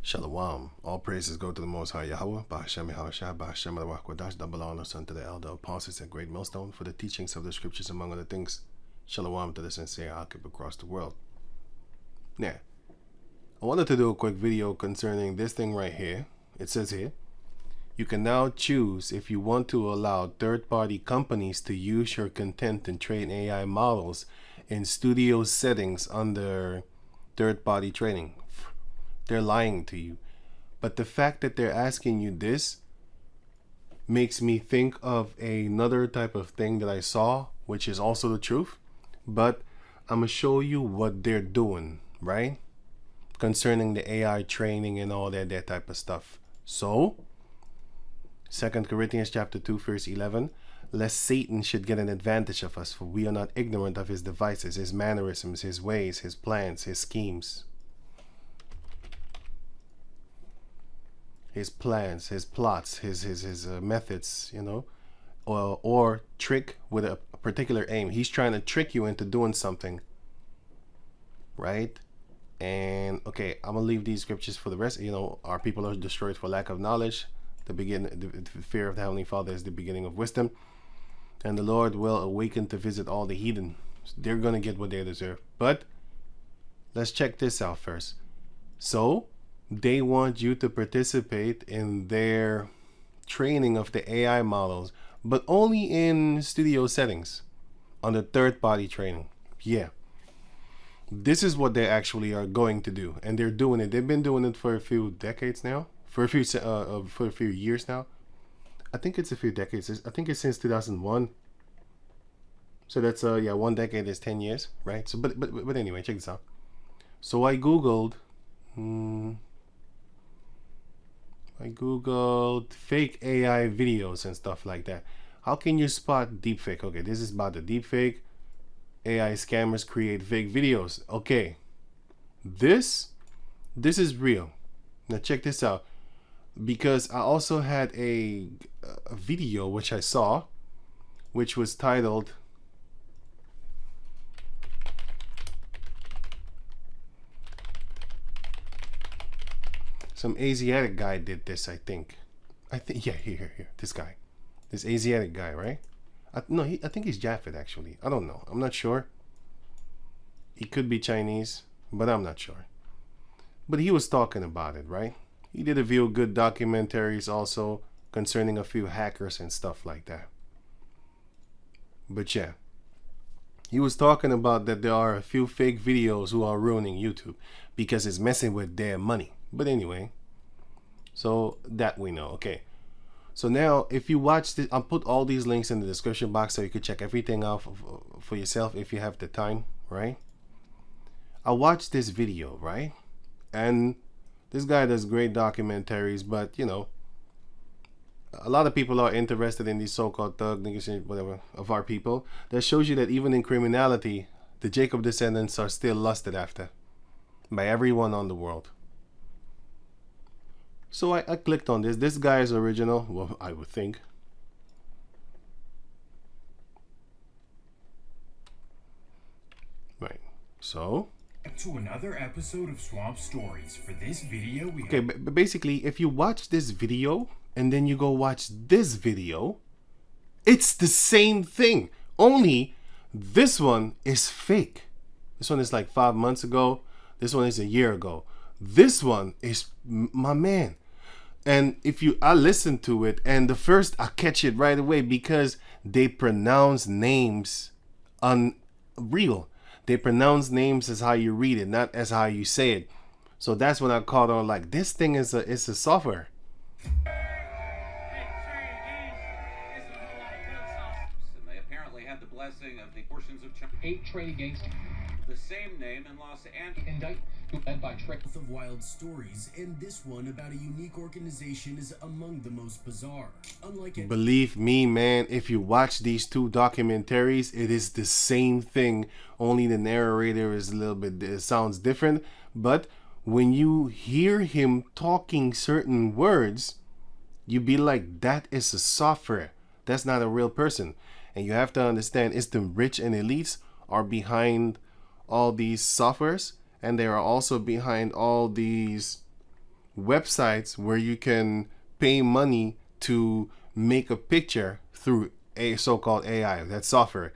Shalom. All praises go to the Most High Yahweh, Ba'ashem Yahushua, Ba'ashem Al-Wahkwadash, double honors unto the elder apostles and great millstone for the teachings of the scriptures, among other things. Shalom to the sincere Hanke across the world. Now, I wanted to do a quick video concerning this thing right here. It says here, you can now choose if you want to allow third-party companies to use your content and train AI models in studio settings under third-party training. They're lying to you. But the fact that they're asking you this makes me think of another type of thing that I saw, which is also the truth. But I'm going to show you what they're doing, right? Concerning the AI training and all that type of stuff. So, 2 Corinthians chapter 2, verse 11. Lest Satan should get an advantage of us, for we are not ignorant of his devices, his mannerisms, his ways, his plans, his schemes. His plans, his plots, his methods, you know, or trick with a particular aim. He's trying to trick you into doing something, right? And okay, I'm gonna leave these scriptures for the rest. You know, our people are destroyed for lack of knowledge. The fear of the Heavenly Father is the beginning of wisdom, and the Lord will awaken to visit all the heathen. They're gonna get what they deserve. But let's check this out first. So they want you to participate in their training of the AI models, but only in studio settings under third-party training. Yeah, this is what they actually are going to do, and they're doing it. They've been doing it for a few decades now, for a few years now. I think it's a few decades. I think it's since 2001. So that's yeah, 1 decade is 10 years, right? So but anyway, check this out. So I googled fake AI videos and stuff like that. How can you spot deepfake? Okay, this is about the deepfake. AI scammers create fake videos. Okay, this is real. Now check this out, because I also had a video which I saw, which was titled some Asiatic guy did this, I think yeah, here this guy, this Asiatic guy, right? I think he's Japheth, actually. I don't know, I'm not sure. He could be Chinese, but I'm not sure. But he was talking about it, right? He did a few good documentaries also concerning a few hackers and stuff like that. But yeah, he was talking about that there are a few fake videos who are ruining YouTube because it's messing with their money. But anyway, so that we know. Okay, so now if you watch this, I'll put all these links in the description box so you could check everything out for yourself if you have the time, right? I watched this video, right? And this guy does great documentaries, but you know, a lot of people are interested in these so-called thug niggas, whatever, of our people. That shows you that even in criminality, the Jacob descendants are still lusted after by everyone on the world. So I clicked on this. This guy is original. Well, I would think. Right. So to another episode of Swamp Stories. For this video, we okay, but basically, if you watch this video and then you go watch this video, it's the same thing. Only this one is fake. This one is like 5 months ago. This one is a year ago. This one is my man. And if I listen to it, and the first I catch it right away because they pronounce names unreal. They pronounce names as how you read it, not as how you say it. So that's when I caught on, like, this thing is a software. And they apparently had the blessing of the portions of China. 8 trade against The same name in Los Angeles. indictment led by trade Of wild stories, and this one about a unique organization is among the most bizarre. Unlike it, Believe me, man, if you watch these two documentaries, it is the same thing, only the narrator is a little bit, it sounds different. But when you hear him talking certain words, you be like, that is a software. That's not a real person. And you have to understand, it's the rich and elites are behind all these softwares, and they are also behind all these websites where you can pay money to make a picture through a so-called AI, that software.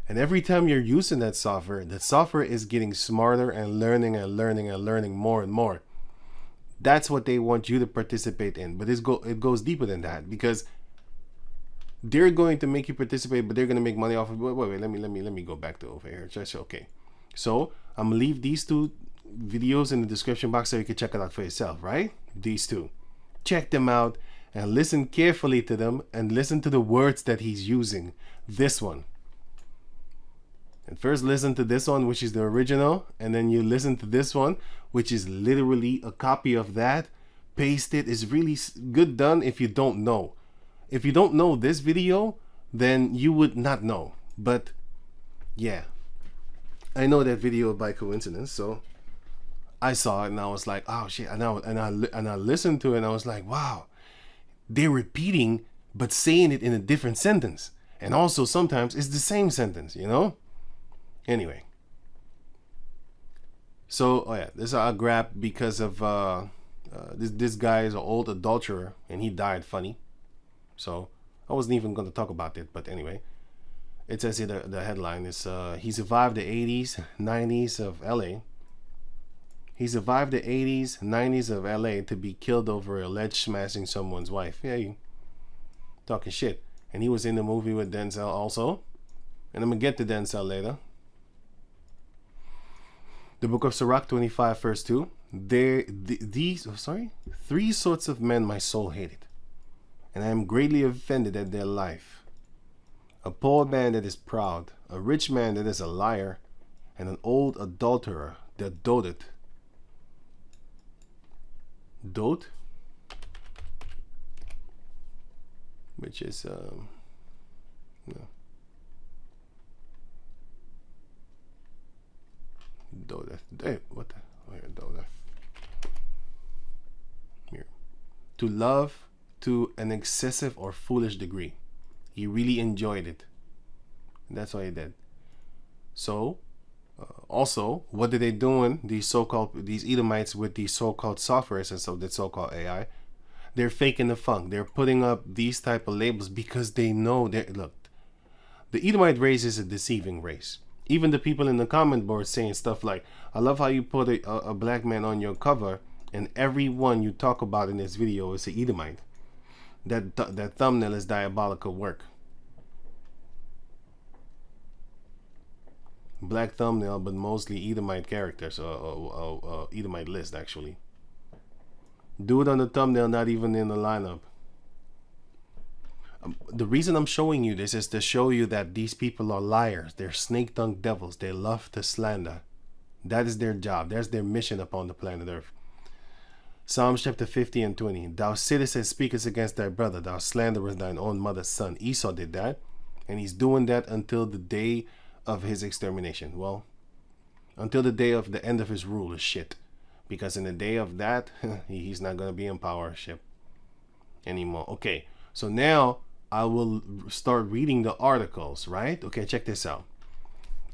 And every time you're using that software is getting smarter and learning more and more. That's what they want you to participate in. But it goes deeper than that, because they're going to make you participate, but they're going to make money off of it. Wait, let me go back to over here. Just okay. So I'm gonna leave these two videos in the description box so you can check it out for yourself, right? These two. Check them out and listen carefully to them and listen to the words that he's using. This one. And first listen to this one, which is the original, and then you listen to this one, which is literally a copy of that. Paste it. Is really good done if you don't know. If you don't know this video, then you would not know. But yeah, I know that video by coincidence, so I saw it and I was like, oh shit, and I listened to it and I was like, wow, they're repeating but saying it in a different sentence, and also sometimes it's the same sentence, you know. Anyway, so oh yeah, this I grabbed because of this guy is an old adulterer and he died funny, so I wasn't even going to talk about it. But anyway, it says here the headline is he survived the 80s 90s of LA. He survived the 80s 90s of LA to be killed over alleged smashing someone's wife. Yeah, you talking shit. And he was in the movie with Denzel also, and I'm gonna get to Denzel later. The book of Sirach 25 verse 2. Three sorts of men my soul hated, and I am greatly offended at their life. A poor man that is proud, a rich man that is a liar, and an old adulterer that doted. Dote? Which is, no. Dote. Hey, what the? Oh, here, dote. Here. To love to an excessive or foolish degree. He really enjoyed it. And that's why he did. So, also, what are they doing? These Edomites with these so-called softwares and so that so-called AI, they're faking the funk. They're putting up these type of labels because they know that, look, the Edomite race is a deceiving race. Even the people in the comment board saying stuff like, I love how you put a black man on your cover, and everyone you talk about in this video is an Edomite. That thumbnail is diabolical work. Black thumbnail, but mostly Edomite characters, Edomite list actually. Do it on the thumbnail, not even in the lineup. The reason I'm showing you this is to show you that these people are liars. They're snake-tongued devils. They love to slander. That is their job. That's their mission upon the planet Earth. Psalms chapter 50 and 20. Thou sittest and speakest against thy brother. Thou slanderest thine own mother's son. Esau did that. And he's doing that until the day of his extermination. Well, until the day of the end of his rule is shit. Because in the day of that, he's not going to be in powership anymore. Okay, so now I will start reading the articles, right? Okay, check this out.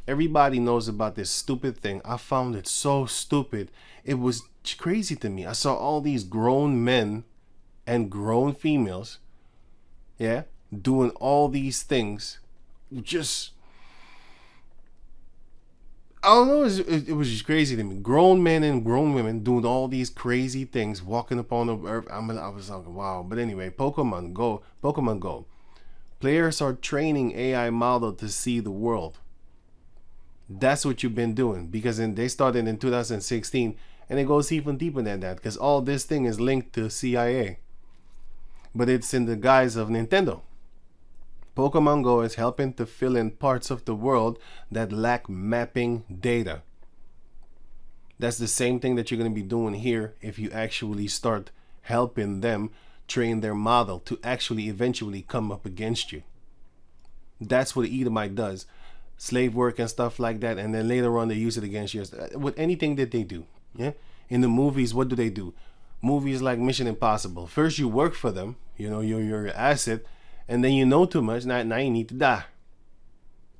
Everybody knows about this stupid thing. I found it so stupid. It was crazy to me. I saw all these grown men and grown females, yeah, doing all these things. Just, I don't know, it was just crazy to me. Grown men and grown women doing all these crazy things, walking upon the earth. I was like, wow. But anyway, Pokemon Go. Players are training AI model to see the world. That's what you've been doing, because they started in 2016, and it goes even deeper than that, because all this thing is linked to CIA, but it's in the guise of Nintendo. Pokemon Go is helping to fill in parts of the world that lack mapping data. That's the same thing that you're going to be doing here if you actually start helping them train their model to actually eventually come up against you. That's what the Edomite does. Slave work and stuff like that, and then later on they use it against you with anything that they do. Yeah, in the movies, what do? Movies like Mission Impossible. First you work for them, you know, you're your asset, and then you know too much, now you need to die.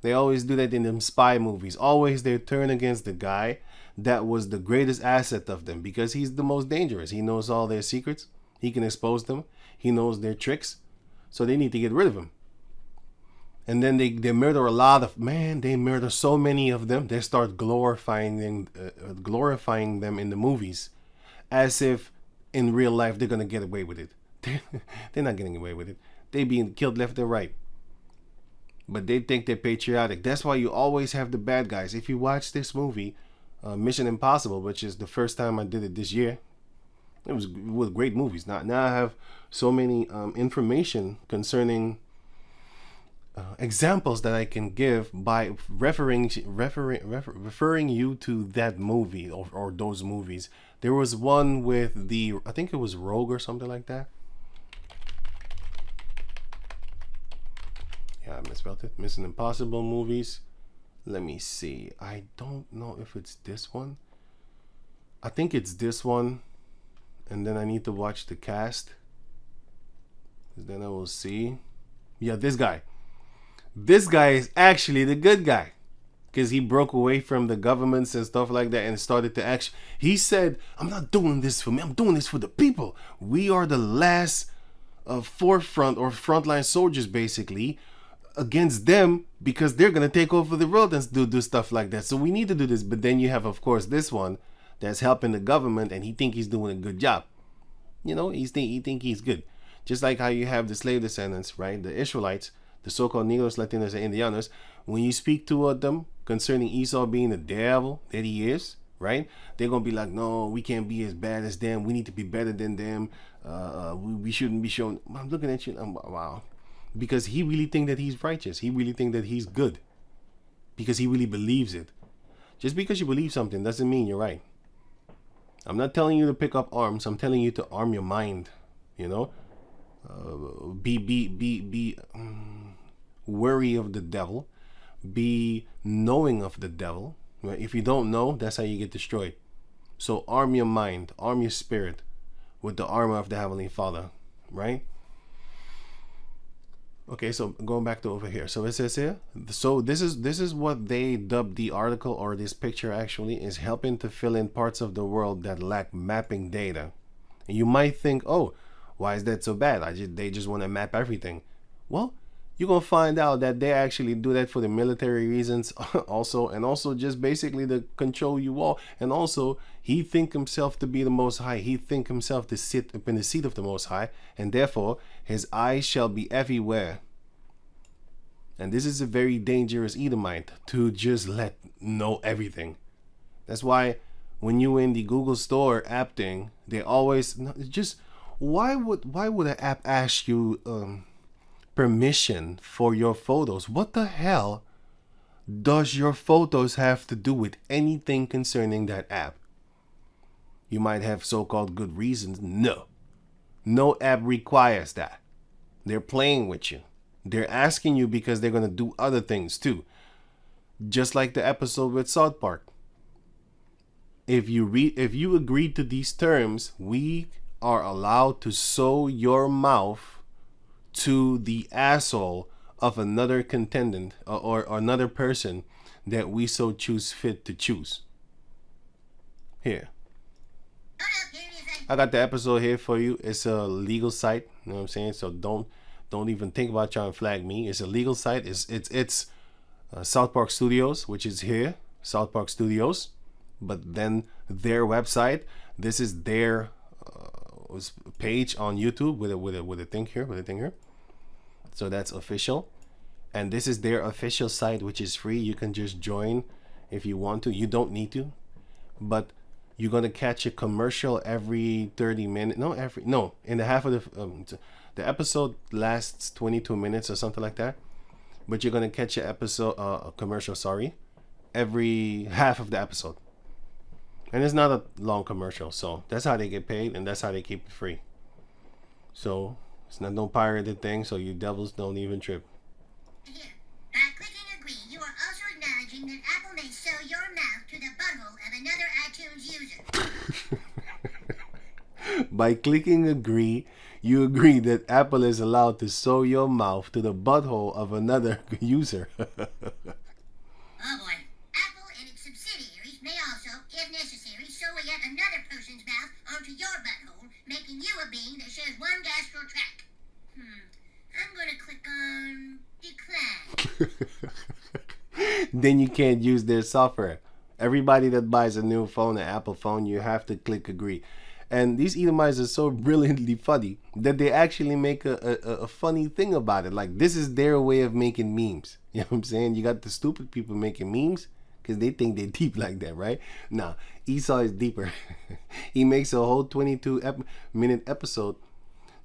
They always do that in them spy movies. Always they turn against the guy that was the greatest asset of them, because he's the most dangerous. He knows all their secrets. He can expose them. He knows their tricks. So they need to get rid of him. And then they murder a lot of, man, they murder so many of them. They start glorifying them in the movies as if in real life they're going to get away with it. They're not getting away with it. They're being killed left and right. But they think they're patriotic. That's why you always have the bad guys. If you watch this movie, Mission Impossible, which is the first time I did it this year, it was great movies. Now I have so many information concerning examples that I can give by referring you to that movie or those movies. There was one with I think it was Rogue or something like that. Yeah, I misspelled it. Mission Impossible movies. Let me see. I don't know if it's this one. I think it's this one. And then I need to watch the cast. Then I will see. Yeah, this guy. This guy is actually the good guy. Because he broke away from the governments and stuff like that and started to actually. He said, I'm not doing this for me. I'm doing this for the people. We are the last forefront or frontline soldiers, basically, against them, because they're going to take over the world and do stuff like that. So we need to do this. But then you have, of course, this one that's helping the government, and he think he's doing a good job. You know, he think he's good. Just like how you have the slave descendants, right? The Israelites, the so-called Negros, Latinos, and Indianos. When you speak to them concerning Esau being the devil that he is, right? They're going to be like, no, we can't be as bad as them. We need to be better than them. We shouldn't be shown. I'm looking at you. Wow. Because he really think that he's righteous. He really think that he's good. Because he really believes it. Just because you believe something doesn't mean you're right. I'm not telling you to pick up arms. I'm telling you to arm your mind. You know? Be wary of the devil. Be knowing of the devil. Right? If you don't know, that's how you get destroyed. So arm your mind. Arm your spirit with the armor of the Heavenly Father. Right? Okay, so going back to over here. So it says here, so this is what they dubbed the article, or this picture actually, is helping to fill in parts of the world that lack mapping data. And you might think, oh, why is that so bad? They just want to map everything. Well, you're going to find out that they actually do that for the military reasons also, and also just basically to control you all. And also, he think himself to be the Most High. He think himself to sit up in the seat of the Most High, and therefore his eyes shall be everywhere. And this is a very dangerous Edomite, to just let know everything. That's why when you in the Google Store app thing, they always just, why would an app ask you permission for your photos? What the hell does your photos have to do with anything concerning that app? You might have so-called good reasons. No app requires that. They're playing with you. They're asking you because they're going to do other things too. Just like the episode with South Park. If you agree to these terms, we are allowed to sew your mouth to the asshole of another contendant or another person that we so choose fit to choose. Here. I got the episode here for you. It's a legal site. You know what I'm saying? So don't even think about trying to flag me. It's a legal site. It's South Park Studios, which is here, South Park Studios. But then their website, this is their page on YouTube with a thing here, So that's official, and this is their official site, which is free. You can just join if you want to. You don't need to, but you're gonna catch a commercial every 30 minutes. In the half of the episode lasts 22 minutes or something like that. But you're gonna catch a commercial. Every half of the episode. And it's not a long commercial, so that's how they get paid, and that's how they keep it free. So it's not no pirated thing, so you devils don't even trip. Here, by clicking agree, you are also acknowledging that Apple may sew your mouth to the butthole of another iTunes user. By clicking agree, you agree that Apple is allowed to sew your mouth to the butthole of another user. Oh boy. Apple and its subsidiaries may also, if well-being that shares one gastro tract. I'm gonna click on decline. Then you can't use their software. Everybody that buys a new phone, an Apple phone, you have to click agree. And these Edomites are so brilliantly funny that they actually make a funny thing about it. Like, this is their way of making memes. You know what I'm saying? You got the stupid people making memes because they think they're deep like that, right? Nah, Esau is deeper. He makes a whole 22-minute episode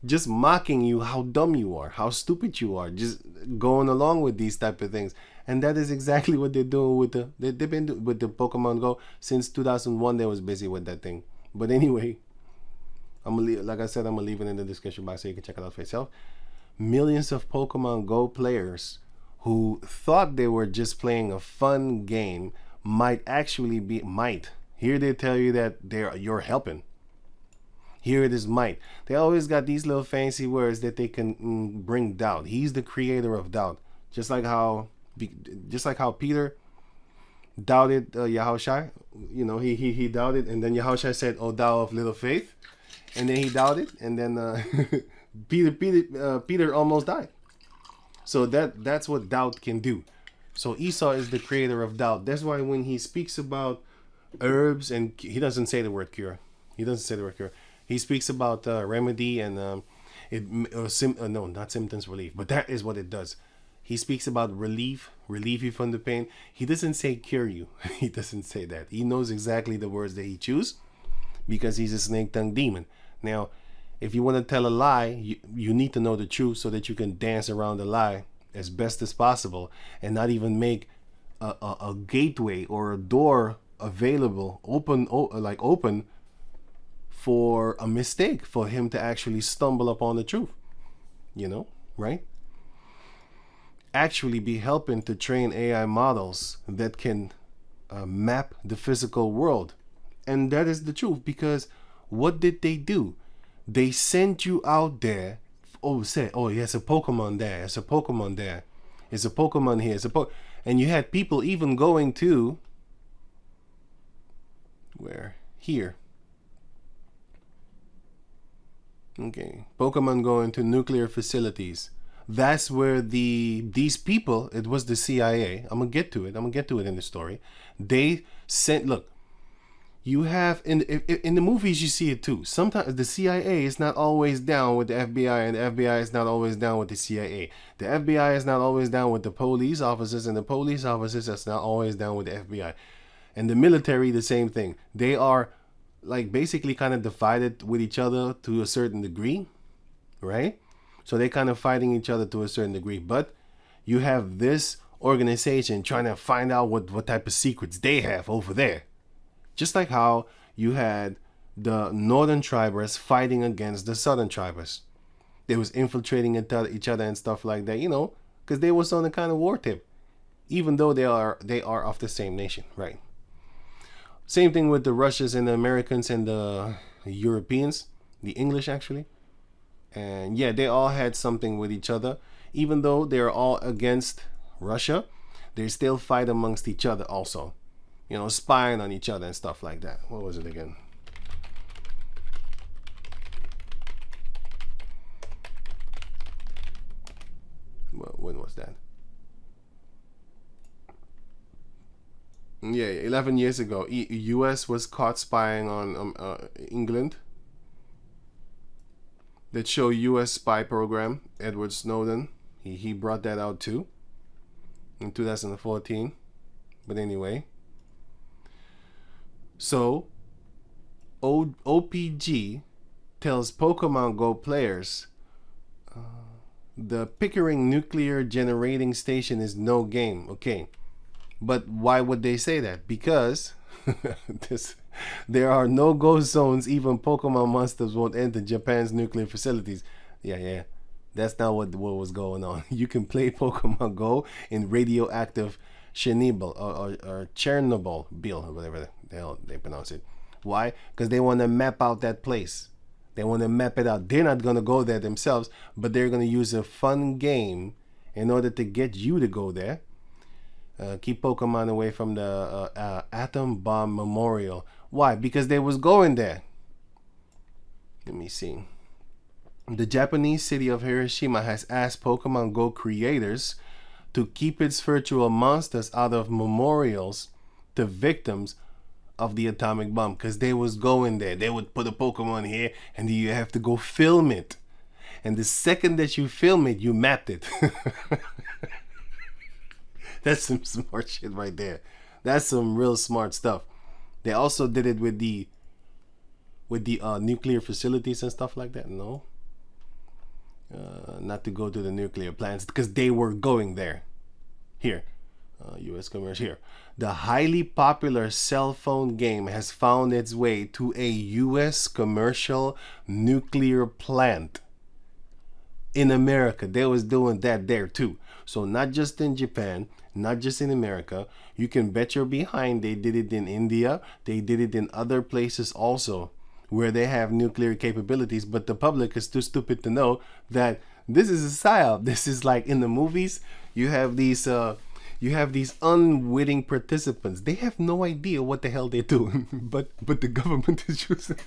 just mocking you how dumb you are, how stupid you are, just going along with these type of things. And that is exactly what they're doing with they've been doing with the Pokemon Go since 2001. They was busy with that thing. But anyway, like I said, I'm gonna leave it in the description box so you can check it out for yourself. Millions of Pokemon Go players who thought they were just playing a fun game might actually be Here they tell you that you're helping. Here it is might. They always got these little fancy words that they can bring doubt. He's the creator of doubt. Just like how Peter doubted Yahushua. You know, he doubted, and then Yahushua said, "O thou of little faith," and then he doubted, and then Peter almost died. So that's what doubt can do. So Esau is the creator of doubt. That's why when he speaks about herbs, and he doesn't say the word cure. He speaks about remedy and not symptoms relief, but that is what it does. He speaks about relieve you from the pain. He doesn't say cure you. He doesn't say that. He knows exactly the words that he chooses because he's a snake-tongued demon. Now, if you want to tell a lie, you need to know the truth so that you can dance around the lie as best as possible and not even make a gateway or a door available, open for a mistake, for him to actually stumble upon the truth. You know, right? Actually be helping to train AI models that can map the physical world. And that is the truth, because what did they do? They sent you out there. It's a Pokemon there. It's a Pokemon there. It's a Pokemon here. And you had people even going to where? Here. Okay. Pokemon going to nuclear facilities. That's where these people, it was the CIA. I'm gonna get to it in the story. They sent, look, you have in the movies you see it too. Sometimes the CIA is not always down with the FBI, and the FBI is not always down with the CIA. The FBI is not always down with the police officers, and the police officers is not always down with the FBI. And the military, the same thing. They are like basically kind of divided with each other to a certain degree, right? So they kind of fighting each other to a certain degree. But you have this organization trying to find out what type of secrets they have over there. Just like how you had the northern tribers fighting against the southern tribers. They was infiltrating each other and stuff like that, you know, because they was on a kind of war tip. Even though they are of the same nation, right? Same thing with the Russians and the Americans and the Europeans, the English actually. And yeah, they all had something with each other. Even though they're all against Russia, they still fight amongst each other also. You know, spying on each other and stuff like that. What was it again? Well, when was that? Yeah, 11 years ago, U.S. was caught spying on England. That show U.S. spy program, Edward Snowden. He brought that out too in 2014. But anyway, so OPG tells Pokemon Go players the Pickering nuclear generating station is no game. Okay. But why would they say that? Because there are no go zones. Even Pokemon monsters won't enter Japan's nuclear facilities. Yeah. That's not what was going on. You can play Pokemon Go in radioactive Chernobyl or Chernobyl, or whatever the hell they pronounce it. Why? Because they want to map out that place. They want to map it out. They're not going to go there themselves, but they're going to use a fun game in order to get you to go there. Keep Pokemon away from the Atom Bomb Memorial. Why? Because they was going there. Let me see. The Japanese city of Hiroshima has asked Pokemon Go creators to keep its virtual monsters out of memorials to victims of the atomic bomb, because they was going there. They would put a Pokemon here and you have to go film it. And the second that you film it, you mapped it. That's some smart shit right there. That's some real smart stuff. They also did it with the nuclear facilities and stuff like that. No, not to go to the nuclear plants, because they were going there. Here, U.S. commercial here. The highly popular cell phone game has found its way to a U.S. commercial nuclear plant in America. They was doing that there too. So not just in Japan, not just in America. You can bet your behind they did it in India. They did it in other places also, where they have nuclear capabilities, but the public is too stupid to know that this is a psyop. This is like in the movies. You have these unwitting participants. They have no idea what the hell they're doing, but the government is using.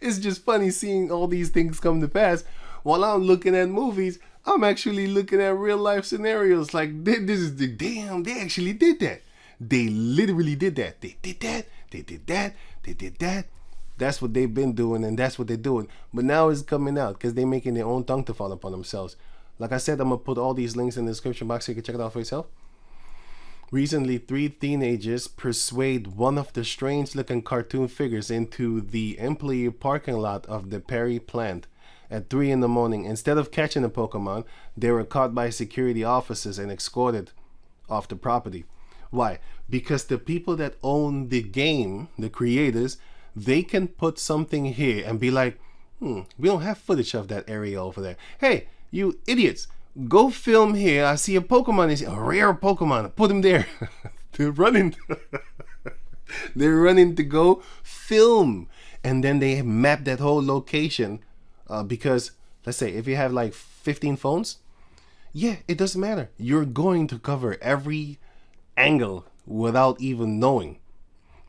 It's just funny seeing all these things come to pass while I'm looking at movies. I'm actually looking at real life scenarios. Like, this is the damn. They actually did that. They literally did that. They did that. They did that. They did that. That's what they've been doing, and that's what they're doing. But now it's coming out because they're making their own tongue to fall upon themselves. Like I said, I'm going to put all these links in the description box so you can check it out for yourself. Recently, 3 teenagers persuade one of the strange-looking cartoon figures into the employee parking lot of the Perry plant at 3 in the morning. Instead of catching a Pokemon, they were caught by security officers and escorted off the property. Why? Because the people that own the game, the creators, they can put something here and be like, we don't have footage of that area over there. Hey, you idiots, go film here. I see a Pokemon. Is a rare Pokemon. Put him there. They're running. They're running to go film. And then they map that whole location because, let's say, if you have like 15 phones, yeah, it doesn't matter. You're going to cover every angle without even knowing,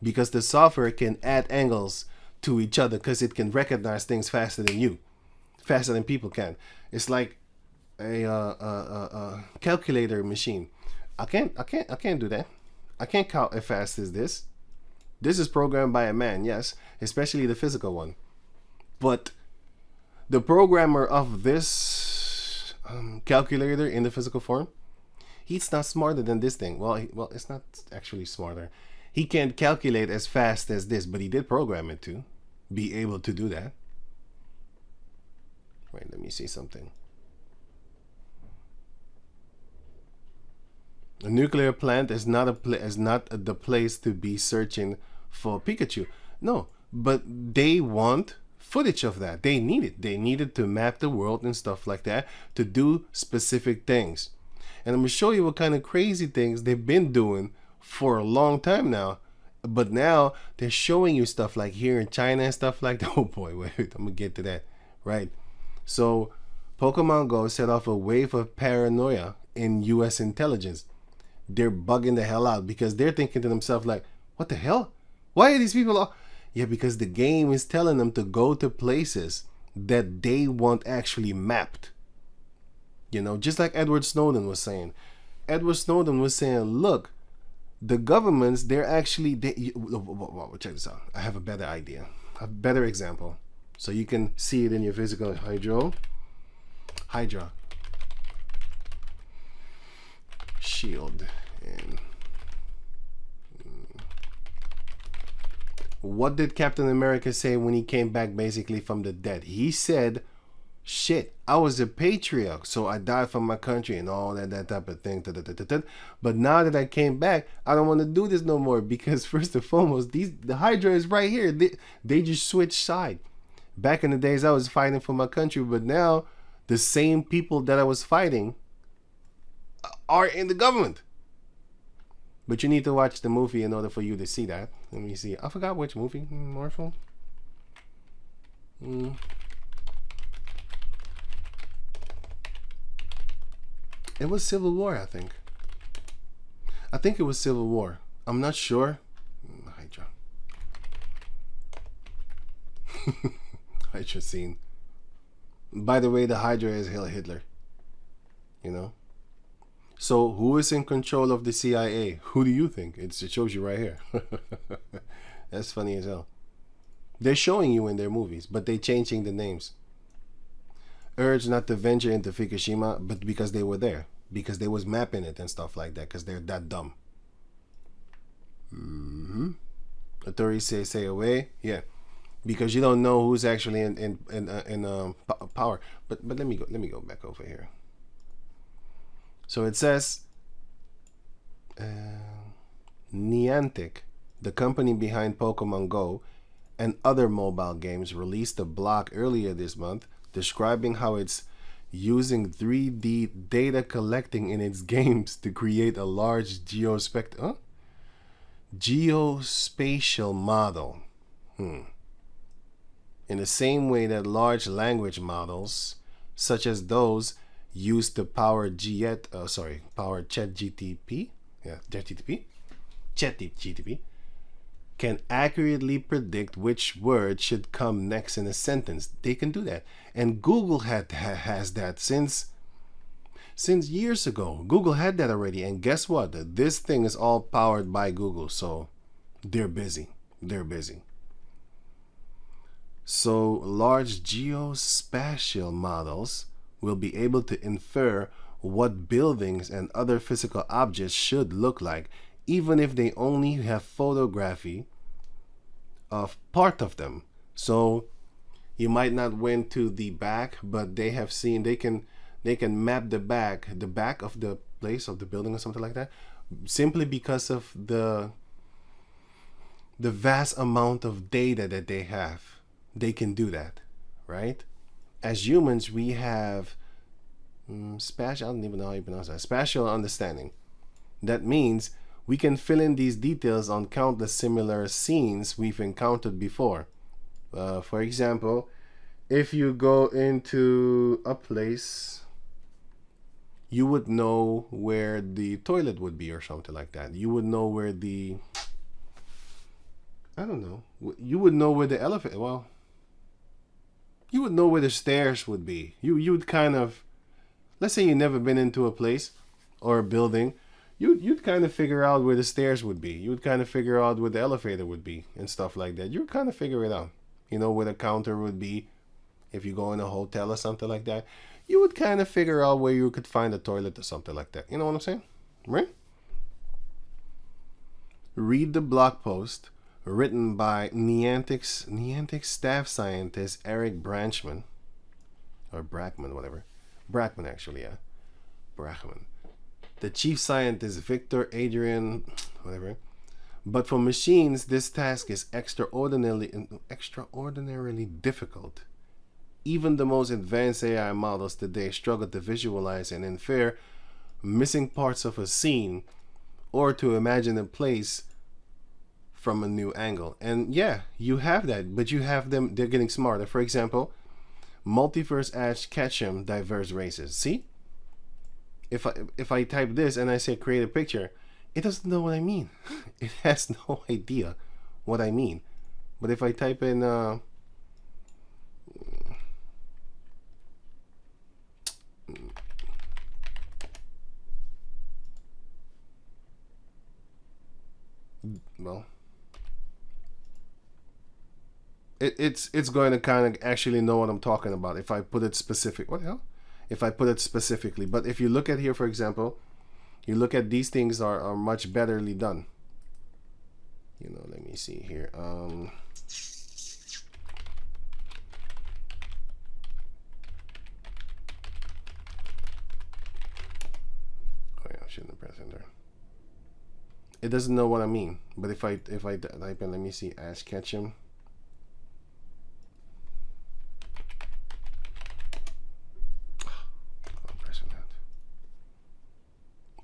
because the software can add angles to each other because it can recognize things faster than you, faster than people can. It's like a calculator machine. I can't do that. I can't count as fast as this. This is programmed by a man, yes, especially the physical one. But the programmer of this calculator in the physical form, he's not smarter than this thing. Well, it's not actually smarter. He can't calculate as fast as this, but he did program it to be able to do that. Wait, let me see something. A nuclear plant is not the place to be searching for Pikachu. No, but they want footage of that. They need it. They needed to map the world and stuff like that to do specific things. And I'm going to show you what kind of crazy things they've been doing for a long time now. But now they're showing you stuff like here in China and stuff like that. Oh boy, wait, I'm going to get to that. Right. So Pokemon Go set off a wave of paranoia in US intelligence. They're bugging the hell out because they're thinking to themselves like, what the hell? Why are these people all... Yeah, because the game is telling them to go to places that they want actually mapped. You know, just like Edward Snowden was saying. Edward Snowden was saying, look, the governments, they're actually... check this out. I have a better idea. A better example. So you can see it in your physical Hydra. Shield. And what did Captain America say when he came back basically from the dead? He said, shit, I was a patriot, so I died for my country and all that type of thing. But now that I came back, I don't want to do this no more because first and foremost, the Hydra is right here. They just switched side. Back in the days, I was fighting for my country, but now the same people that I was fighting are in the government. But you need to watch the movie in order for you to see that. Let me see. I forgot which movie. Marvel. It was Civil War, I think. I think it was Civil War. I'm not sure. Hydra. Hydra scene. By the way, the Hydra is Heil Hitler. You know? So who is in control of the CIA? Who do you think? It shows you right here. That's funny as hell. They're showing you in their movies, but they're changing the names. Urged not to venture into Fukushima, but because they were there. Because they was mapping it and stuff like that. Because they're that dumb. Authorities say stay away. Yeah. Because you don't know who's actually in power. But let me go back over here. So it says Niantic, the company behind Pokémon Go and other mobile games, released a blog earlier this month describing how it's using 3D data collecting in its games to create a large geospatial model. In the same way that large language models, such as those used to power ChatGPT, ChatGPT, can accurately predict which word should come next in a sentence. They can do that, and Google has that since years ago. Google had that already, and guess what? This thing is all powered by Google, so they're busy. So large geospatial models will be able to infer what buildings and other physical objects should look like, even if they only have photography of part of them. So you might not went to the back, but they have seen, they can map the back of the place of the building or something like that, simply because of the vast amount of data that they have. They can do that, right? As humans, we have spatial, I don't even know how you pronounce that, spatial understanding. That means we can fill in these details on countless similar scenes we've encountered before. For example, if you go into a place, you would know where the toilet would be or something like that. You would know where the, I don't know, you would know where the elevator, well, you would know where the stairs would be. You would kind of, let's say you've never been into a place or a building, you'd kind of figure out where the stairs would be. You would kind of figure out where the elevator would be and stuff like that. You'd kind of figure it out. You know where the counter would be if you go in a hotel or something like that. You would kind of figure out where you could find a toilet or something like that. You know what I'm saying? Right? Read the blog post written by Niantic staff scientist Eric Branchman, or Brackman, whatever. Brackman, actually, yeah. Brackman. The chief scientist Victor Adrian, whatever. But for machines, this task is extraordinarily difficult. Even the most advanced AI models today struggle to visualize and infer missing parts of a scene or to imagine a place from a new angle. And yeah, you have that, but you have them, they're getting smarter. For example, multiverse Ash Ketchum diverse races. See? If I type this and I say create a picture, it doesn't know what I mean. It has no idea what I mean. But if I type in well, it's going to kind of actually know what I'm talking about if I put it specific. What the hell? If I put it specifically. But if you look at here, for example, you look at these things are much betterly done. You know, let me see here. Oh yeah, I shouldn't have pressed enter. It doesn't know what I mean. But if I type in, let me see, Ash Ketchum.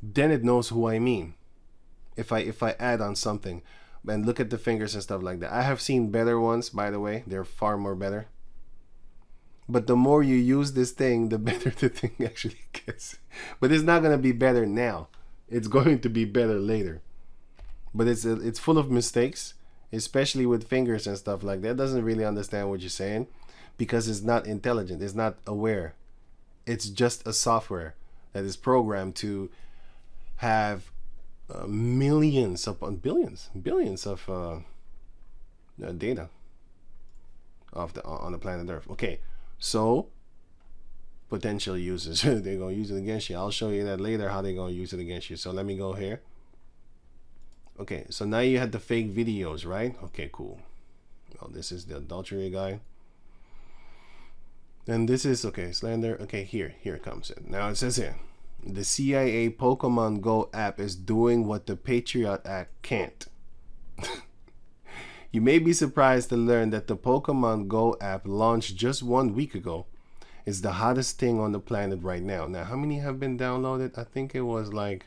Then it knows who I mean. If I add on something and look at the fingers and stuff like that. I have seen better ones, by the way. They're far more better. But the more you use this thing, the better the thing actually gets. But it's not going to be better now. It's going to be better later. But it's full of mistakes, especially with fingers and stuff like that. It doesn't really understand what you're saying. because it's not intelligent, it's not aware. It's just a software that is programmed to have millions upon billions of data on the planet Earth. Okay, so potential users, they're gonna use it against you. I'll show you that later, how they're gonna use it against you. So let me go here. Okay, so now you had the fake videos, right? Okay, cool. Well, this is the adultery guy. And this is, okay, slander. Okay, here it comes in. Now it says here, the CIA Pokemon Go app is doing what the Patriot Act can't. You may be surprised to learn that the Pokemon Go app, launched just 1 week ago, is the hottest thing on the planet right now. Now, how many have been downloaded? I think it was like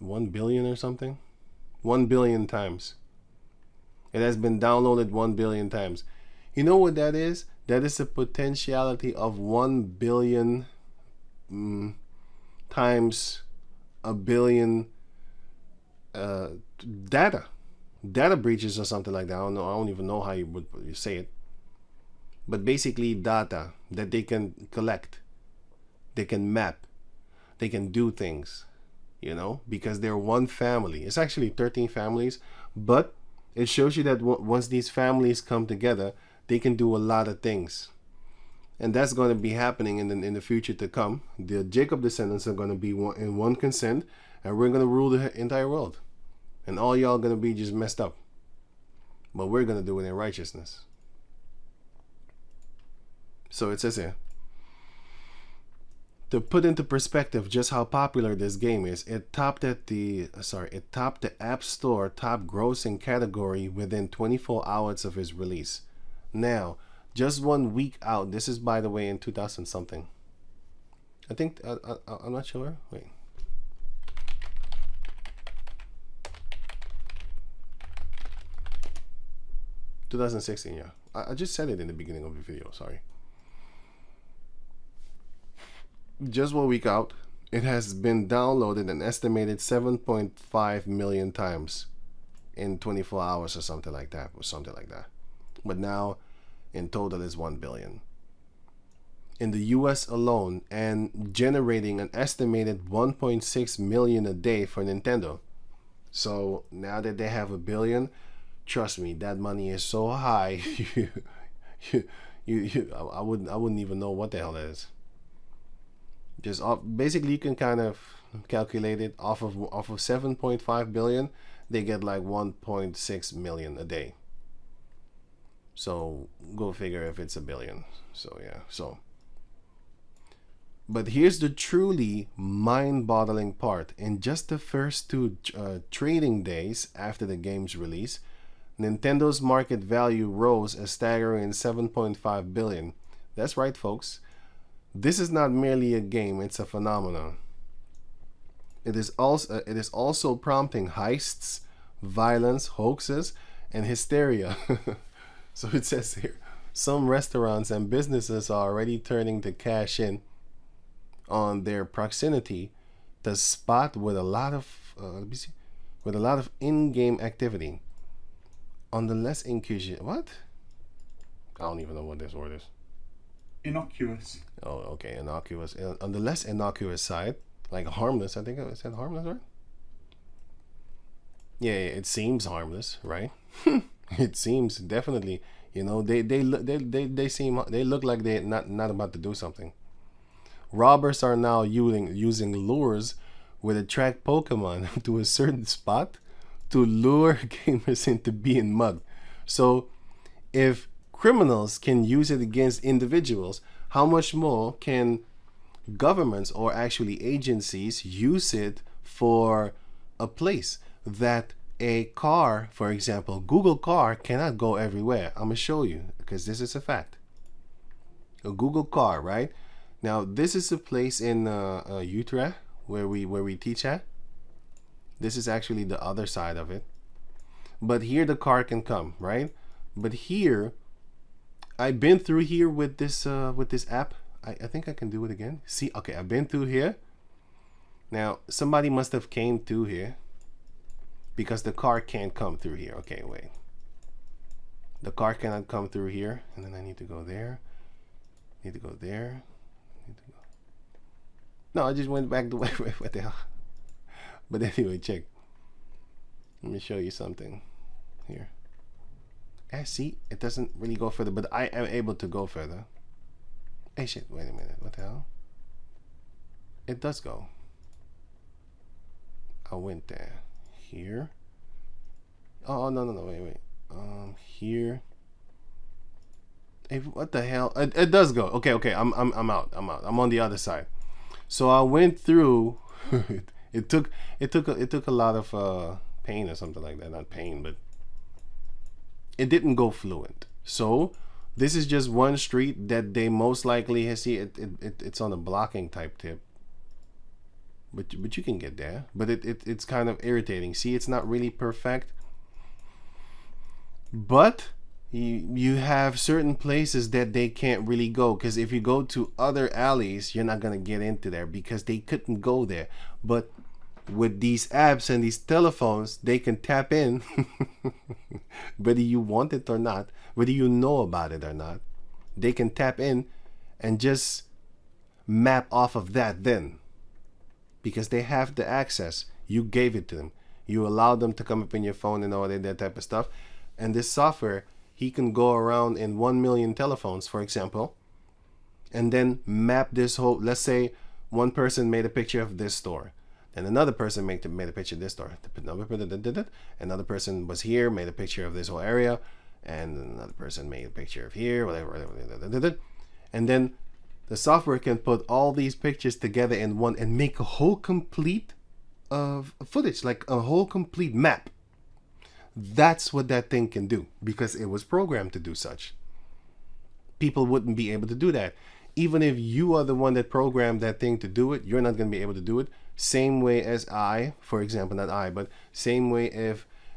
1 billion or something. 1 billion times. It has been downloaded 1 billion times. You know what that is? That is a potentiality of 1 billion times a billion data breaches or something like that. I don't know. I don't even know how you would say it. But basically data that they can collect, they can map, they can do things, you know, because they're one family. It's actually 13 families, but it shows you that once these families come together, they can do a lot of things. And that's going to be happening in the future to come. The Jacob descendants are going to be in one consent, and we're going to rule the entire world. And all y'all going to be just messed up. But we're going to do it in righteousness. So it says here, to put into perspective just how popular this game is, it topped the App Store top grossing category within 24 hours of its release. Now, just 1 week out. This is, by the way, in 2000 something. I think I'm not sure. Wait. $2016, yeah. I just said it in the beginning of the video. Sorry. Just 1 week out, it has been downloaded an estimated 7.5 million times in 24 hours or something like that. But now, in total, is 1 billion. In the US alone, and generating an estimated 1.6 million a day for Nintendo. So now that they have 1 billion, trust me, that money is so high. I wouldn't even know what the hell that is. Just basically, you can kind of calculate it off of 7.5 billion. They get like 1.6 million a day. So go figure if it's 1 billion. So yeah. But here's the truly mind-boggling part. In just the first 2 trading days after the game's release, Nintendo's market value rose a staggering 7.5 billion. That's right, folks. This is not merely a game, it's a phenomenon. It is also prompting heists, violence, hoaxes, and hysteria. So it says here, some restaurants and businesses are already turning to cash in on their proximity to spot with a lot of in-game activity. On the less what? I don't even know what this word is. Innocuous. Oh, okay, innocuous. On the less innocuous side, like harmless, I think I said harmless, right? Yeah, it seems harmless, right? It seems definitely. You know, they look like they're not about to do something. Robbers are now using lures which attract Pokemon to a certain spot to lure gamers into being mugged. So, if criminals can use it against individuals, how much more can governments or actually agencies use it for a place that a car, for example, Google car cannot go everywhere. I'm gonna show you because this is a fact. A Google car, right? Now this is a place in Utrecht where we teach at. This is actually the other side of it. But here the car can come, right? But here, I've been through here with this app. I think I can do it again. See, okay, I've been through here. Now somebody must have came through here because the car can't come through here. Okay, wait. The car cannot come through here, and then I need to go there. Need to go there. Need to go. No, I just went back the way. What the hell? But anyway, check. Let me show you something here. See, it doesn't really go further, but I am able to go further. Hey, shit! Wait a minute. What the hell? It does go. I went there. Here. Oh no! Wait. Here. Hey, what the hell? It does go. Okay. I'm out. I'm on the other side. So I went through. it took a lot of pain or something like that. Not pain, but it didn't go fluent. So this is just one street that they most likely have. See, it's on a blocking type tip. But you can get there. But it's kind of irritating. See, it's not really perfect. But you have certain places that they can't really go, because if you go to other alleys, you're not gonna get into there because they couldn't go there. But with these apps and these telephones, they can tap in whether you want it or not, whether you know about it or not. They can tap in and just map off of that then, because they have the access. You gave it to them. You allowed them to come up in your phone and all that type of stuff. And this software, he can go around in 1 million telephones, for example, and then map this whole. Let's say one person made a picture of this store, and another person made a picture of this store. Another person was here, made a picture of this whole area, and another person made a picture of here, whatever. And then the software can put all these pictures together in one and make a whole complete of footage, like a whole complete map. That's what that thing can do, because it was programmed to do such. People wouldn't be able to do that. Even if you are the one that programmed that thing to do it, you're not going to be able to do it. Same way as I, for example, not I, but same way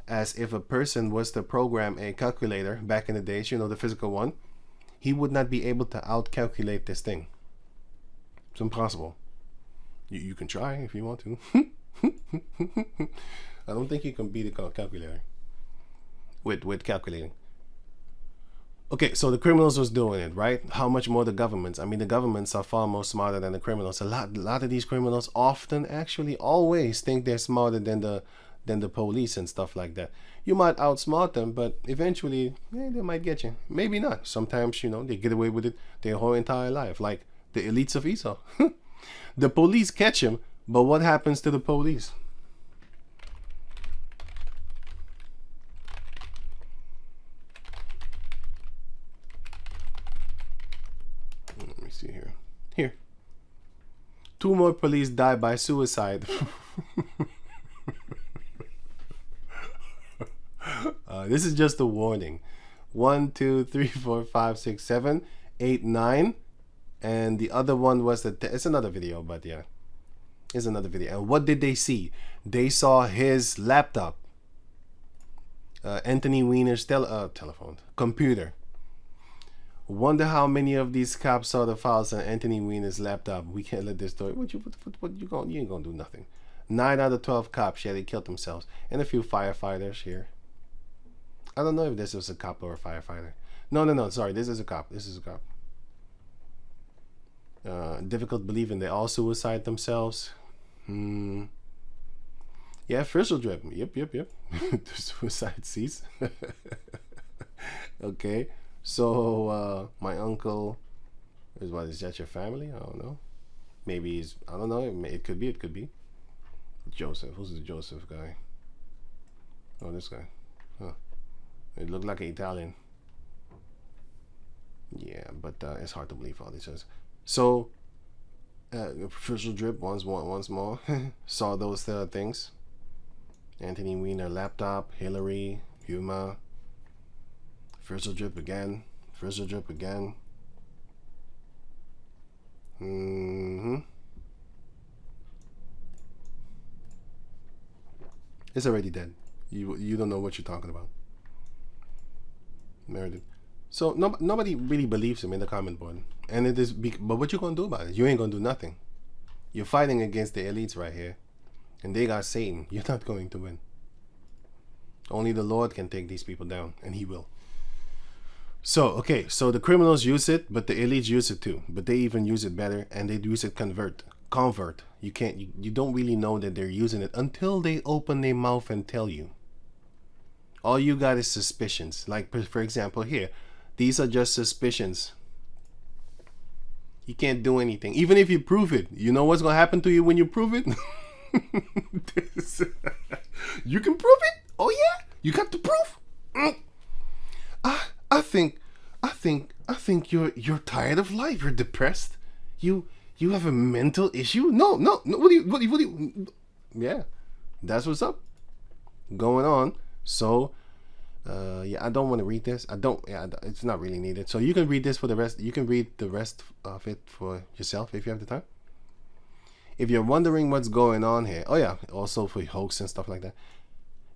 as if a person was to program a calculator back in the days, the physical one, he would not be able to out-calculate this thing. It's impossible. You can try if you want to. I don't think you can beat a calculator with calculating. Okay, so the criminals was doing it, right? How much more the governments? I mean, the governments are far more smarter than the criminals. A lot of these criminals often, actually, always think they're smarter than the police and stuff like that. You might outsmart them, but eventually, they might get you. Maybe not. Sometimes, they get away with it their whole entire life, like the elites of Esau. The police catch him, but what happens to the police? Let me see here. Here. 2 more police die by suicide. This is just a warning. 1, 2, 3, 4, 5, 6, 7, 8, 9. And the other one was it's another video, but yeah. It's another video. And what did they see? They saw his laptop. Anthony Weiner's telephone. Computer. Wonder how many of these cops saw the files on Anthony Weiner's laptop. We can't let this story. You ain't gonna do nothing. 9 out of 12 cops, they killed themselves. And a few firefighters here. I don't know if this was a cop or a firefighter. No, sorry, this is a cop. Difficult believing they all suicide themselves. Yeah, official drip. Yep. The suicide cease. Okay. So my uncle is that your family? I don't know. Maybe I don't know. It could be. Joseph. Who's the Joseph guy? Oh, this guy. Huh. It looked like an Italian. Yeah, but it's hard to believe all this is. So, official drip once more. Saw those things. Anthony Weiner laptop, Hillary, Huma. Official drip again. It's already dead. You don't know what you're talking about. Meredith. So nobody really believes him in the comment board, and it is. But what you gonna do about it? You ain't gonna do nothing. You're fighting against the elites right here, and they got Satan. You're not going to win. Only the Lord can take these people down, and He will. So, okay, so the criminals use it, but the elites use it too. But they even use it better, and they use it convert. You can't, you don't really know that they're using it until they open their mouth and tell you. All you got is suspicions. Like, for example, here, these are just suspicions. You can't do anything. Even if you prove it, you know what's going to happen to you when you prove it? You can prove it? Oh, yeah? You got the proof? I think you're tired of life. You're depressed. You have a mental issue? No. What do you? Yeah, that's what's up going on. So, yeah, I don't want to read this. It's not really needed. So you can read this for the rest. You can read the rest of it for yourself if you have the time. If you're wondering what's going on here, oh yeah, also for hoax and stuff like that.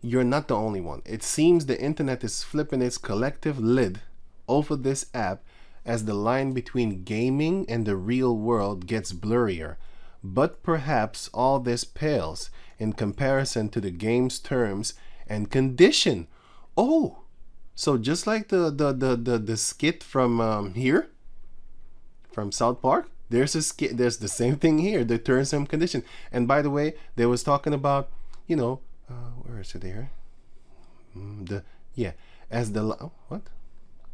You're not the only one. It seems the internet is flipping its collective lid over this app as the line between gaming and the real world gets blurrier. But perhaps all this pales in comparison to the game's terms and condition. Oh, so just like the skit from here, from South Park, there's a skit. There's the same thing here. The terms and condition. And by the way, they was talking about, you know, where is it here? What?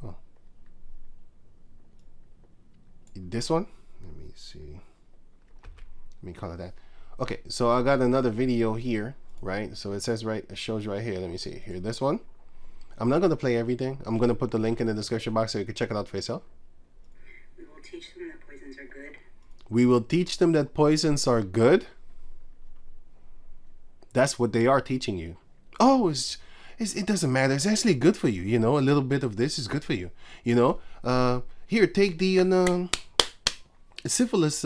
Oh, this one. Let me see. Let me call it that. Okay, so I got another video here, right? So it says it shows right here. Let me see here. This one. I'm not gonna play everything. I'm gonna put the link in the description box so you can check it out for yourself. We will teach them that poisons are good. We will teach them that poisons are good. That's what they are teaching you. Oh, it doesn't matter. It's actually good for you. You know, a little bit of this is good for you. You know, here, take the syphilis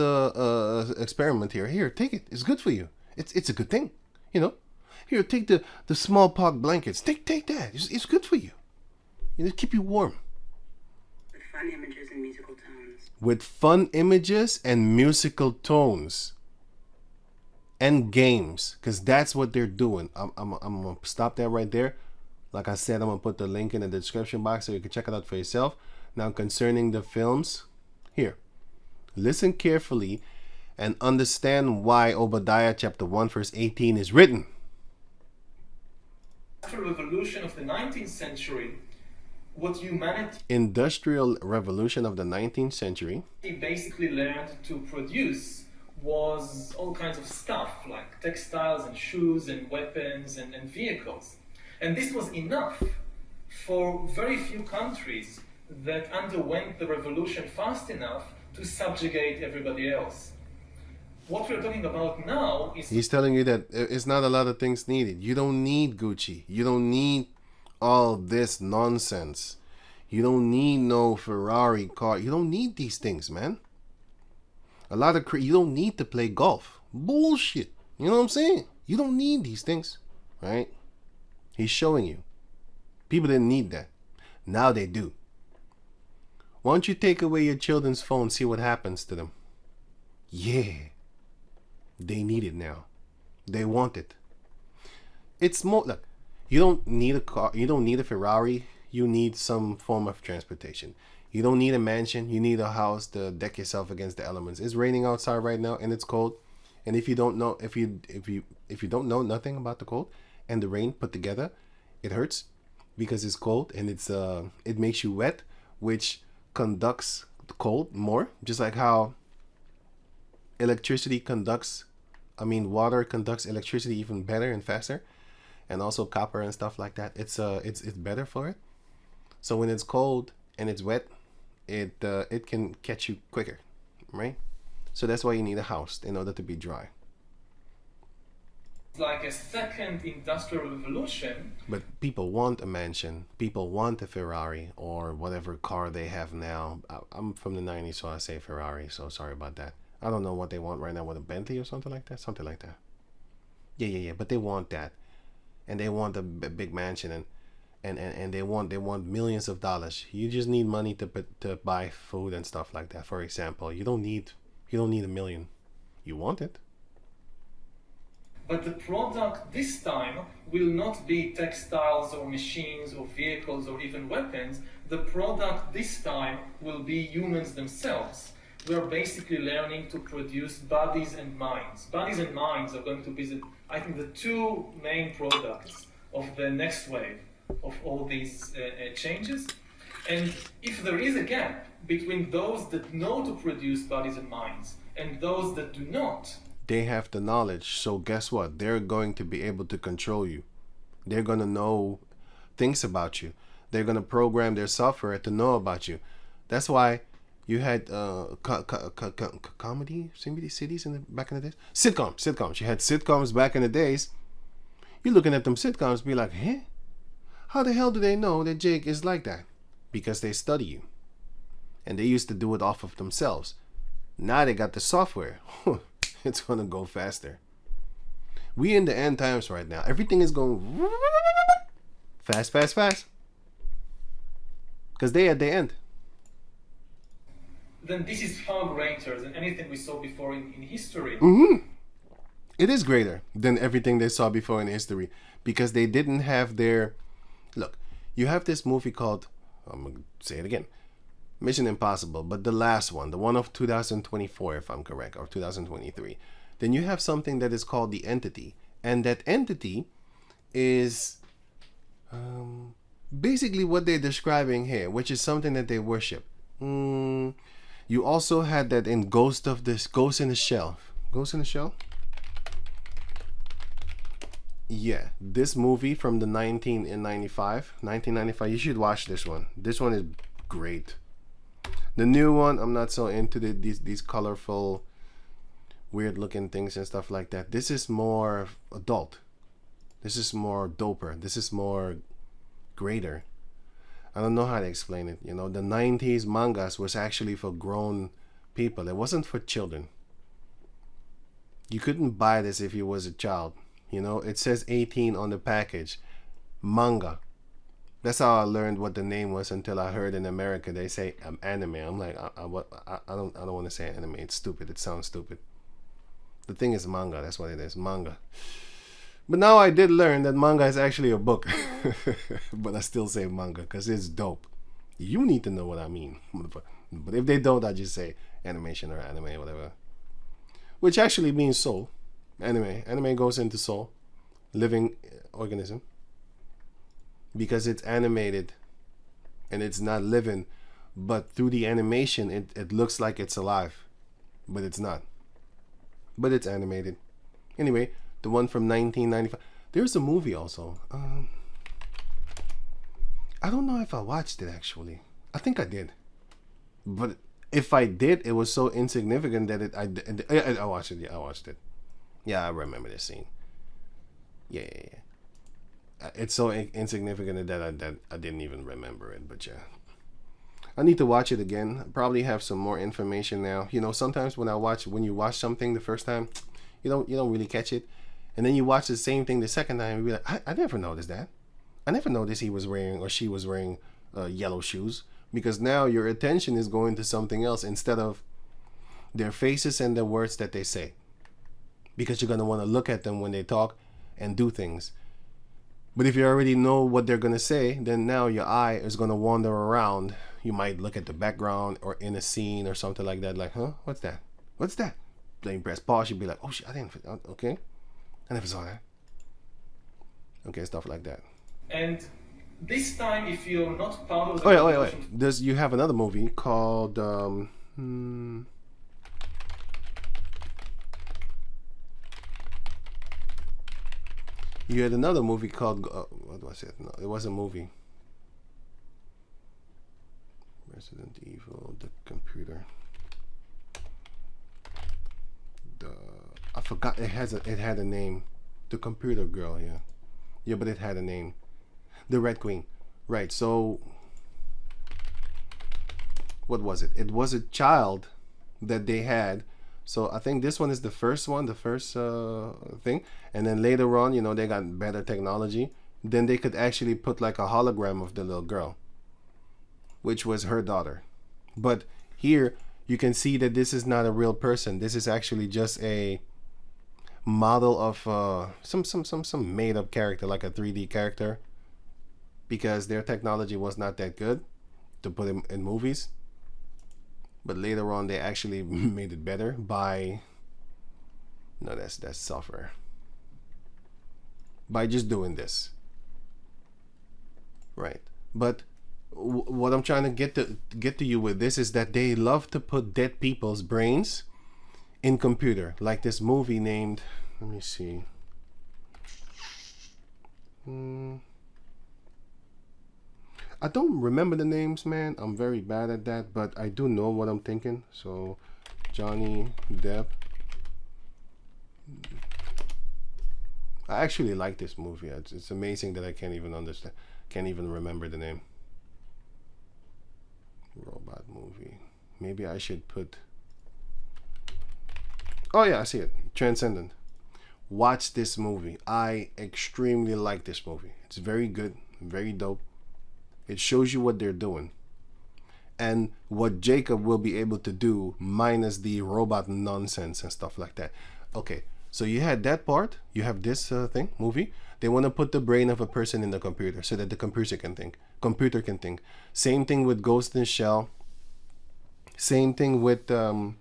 experiment here. Here, take it. It's good for you. It's a good thing. You know, here, take the smallpox blankets. Take that. It's good for you. You know, keep you warm. With fun images and musical tones. With fun images and musical tones. And games, because that's what they're doing. I'm gonna stop that right there. Like I said, I'm gonna put the link in the description box so you can check it out for yourself. Now, concerning the films, here, listen carefully and understand why Obadiah chapter 1 verse 18 is written. Industrial revolution of the 19th century, what humanity Industrial revolution of the 19th century basically learned to produce was all kinds of stuff like textiles and shoes and weapons and vehicles. And this was enough for very few countries that underwent the revolution fast enough to subjugate everybody else. What we're talking about now is... He's telling you that it's not a lot of things needed. You don't need Gucci. You don't need all this nonsense. You don't need no Ferrari car. You don't need these things, man. You don't need to play golf. Bullshit. You know what I'm saying? You don't need these things, right? He's showing you. People didn't need that. Now they do. Why don't you take away your children's phone, see what happens to them? Yeah. They need it now. They want it. It's more like, you don't need a car. You don't need a Ferrari. You need some form of transportation. You don't need a mansion. You need a house to deck yourself against the elements. It's raining outside right now and it's cold. And if you don't know, if you don't know nothing about the cold and the rain put together, it hurts because it's cold and it makes you wet, which conducts the cold more. Just like how water conducts electricity even better and faster, and also copper and stuff like that. It's better for it. So when it's cold and it's wet, it can catch you quicker, right? So that's why you need a house in order to be dry. It's like a second industrial revolution. But people want a mansion. People want a Ferrari or whatever car they have now. I'm from the 90s, so I say Ferrari, so sorry about that. I don't know what they want right now with a Bentley or something like that. Something like that. Yeah. But they want that. And they want a big mansion and they want millions of dollars. You just need money to buy food and stuff like that. For example, you don't need $1 million. You want it. But the product this time will not be textiles or machines or vehicles or even weapons. The product this time will be humans themselves. We're basically learning to produce bodies and minds. Bodies and minds are going to be, I think, the two main products of the next wave of all these changes. And if there is a gap between those that know to produce bodies and minds and those that do not, they have the knowledge. So guess what? They're going to be able to control you. They're going to know things about you. They're going to program their software to know about you. That's why you had comedy cities back in the days. Sitcoms. You had sitcoms back in the days. You're looking at them sitcoms, be like, huh? How the hell do they know that Jake is like that? Because they study you. And they used to do it off of themselves. Now they got the software. It's going to go faster. We in the end times right now. Everything is going fast. Because they at the end. Then this is far greater than anything we saw before in history. Mm-hmm. It is greater than everything they saw before in history. Because they didn't have their... Look, you have this movie called... I'm going to say it again. Mission Impossible, but the last one, the one of 2024, if I'm correct, or 2023. Then you have something that is called the entity. And that entity is basically what they're describing here, which is something that they worship. You also had that in Ghost in the Shell. Ghost in the Shell? Yeah, this movie from the 1995. You should watch this one. This one is great. The new one, I'm not so into these colorful, weird looking things and stuff like that. This is more adult. This is more doper. This is more greater. I don't know how to explain it. You know, the 90s mangas was actually for grown people. It wasn't for children. You couldn't buy this if you was a child. You know, it says 18 on the package. Manga. That's how I learned what the name was until I heard in America they say anime. I'm like, I don't want to say anime. It's stupid. It sounds stupid. The thing is manga. That's what it is. Manga. But now I did learn that manga is actually a book. But I still say manga because it's dope. You need to know what I mean. But if they don't, I just say animation or anime or whatever. Which actually means soul. Anime goes into soul. Living organism. Because it's animated and it's not living, but through the animation it looks like it's alive, but it's not. But it's animated. Anyway, the one from 1995. There's a movie also. I don't know if I watched it actually. I think I did, but if I did, it was so insignificant that I watched it. Yeah, I watched it. Yeah, I remember this scene. Yeah. It's so insignificant that I didn't even remember it, but yeah. I need to watch it again. I probably have some more information now. You know, sometimes when you watch something the first time, you don't really catch it. And then you watch the same thing the second time and be like, I never noticed that. I never noticed he was wearing or she was wearing yellow shoes. Because now your attention is going to something else instead of their faces and the words that they say. Because you're going to want to look at them when they talk and do things. But if you already know what they're going to say, then now your eye is going to wander around. You might look at the background or in a scene or something like that. Like, huh? What's that? Then you press pause. You'd be like, oh shit, okay. I never saw that. Okay, stuff like that. And this time, if you're not part of the... Wait. You have another movie called... You had another movie called... what was it? No, it was a movie. Resident Evil, the computer. I forgot. It had a name. The computer girl, yeah. Yeah, but it had a name. The Red Queen. Right, so... What was it? It was a child that they had. So I think this one is the first thing. And then later on, they got better technology. Then they could actually put like a hologram of the little girl, which was her daughter. But here you can see that this is not a real person. This is actually just a model of some made up character, like a 3D character, because their technology was not that good to put in movies. But later on, they actually made it better by that's software. By just doing this, right? But what I'm trying to get to you with this is that they love to put dead people's brains in computer, like this movie named, let me see, I don't remember the names, man. I'm very bad at that, but I do know what I'm thinking. So Johnny Depp. I actually like this movie. It's amazing that I can't even remember the name. Robot movie. Maybe I should put, oh yeah, I see it. Transcendent. Watch this movie. I extremely like this movie. It's very good, very dope. It shows you what they're doing and what Jacob will be able to do minus the robot nonsense and stuff like that. Okay, so you had that part. You have this movie. They want to put the brain of a person in the computer so that the computer can think. Same thing with Ghost in the Shell. Same thing with the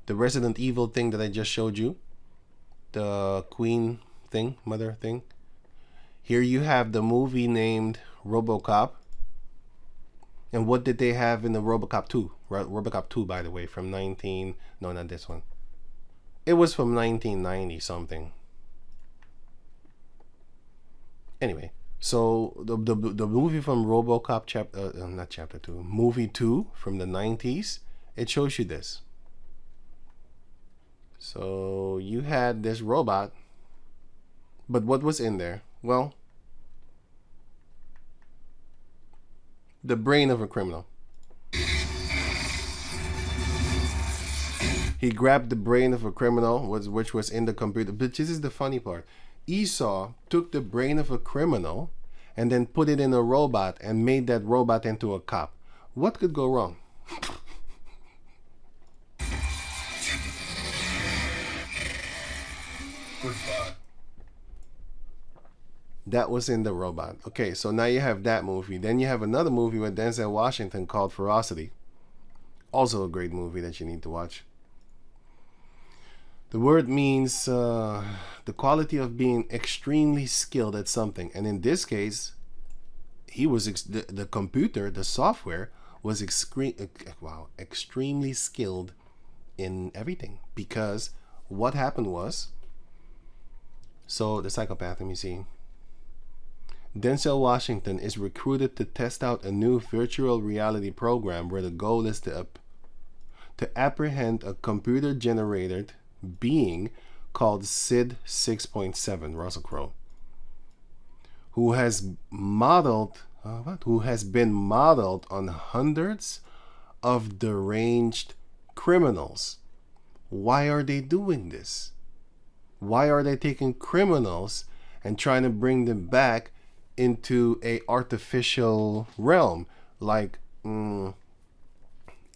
Resident Evil thing that I just showed you. The Queen thing, Mother thing. Here you have the movie named RoboCop. And what did they have in the RoboCop 2? RoboCop 2, by the way, from no, not this one. It was from 1990 something. Anyway, so the movie from RoboCop not chapter 2, movie 2 from the 90s, it shows you this. So you had this robot, but what was in there? Well, the brain of a criminal. He grabbed the brain of a criminal, which was in the computer. But this is the funny part. Esau took the brain of a criminal and then put it in a robot and made that robot into a cop. What could go wrong? That was in the robot. Okay, so now you have that movie. Then you have another movie with Denzel Washington called Ferocity. Also a great movie that you need to watch. The word means the quality of being extremely skilled at something. And in this case, he was the computer, the software was extremely skilled in everything. Because what happened was, so the psychopath, let me see. Denzel Washington is recruited to test out a new virtual reality program where the goal is to apprehend a computer-generated being called Sid 6.7, Russell Crowe, who has been modeled on hundreds of deranged criminals. Why are they doing this? Why are they taking criminals and trying to bring them back into a artificial realm, like how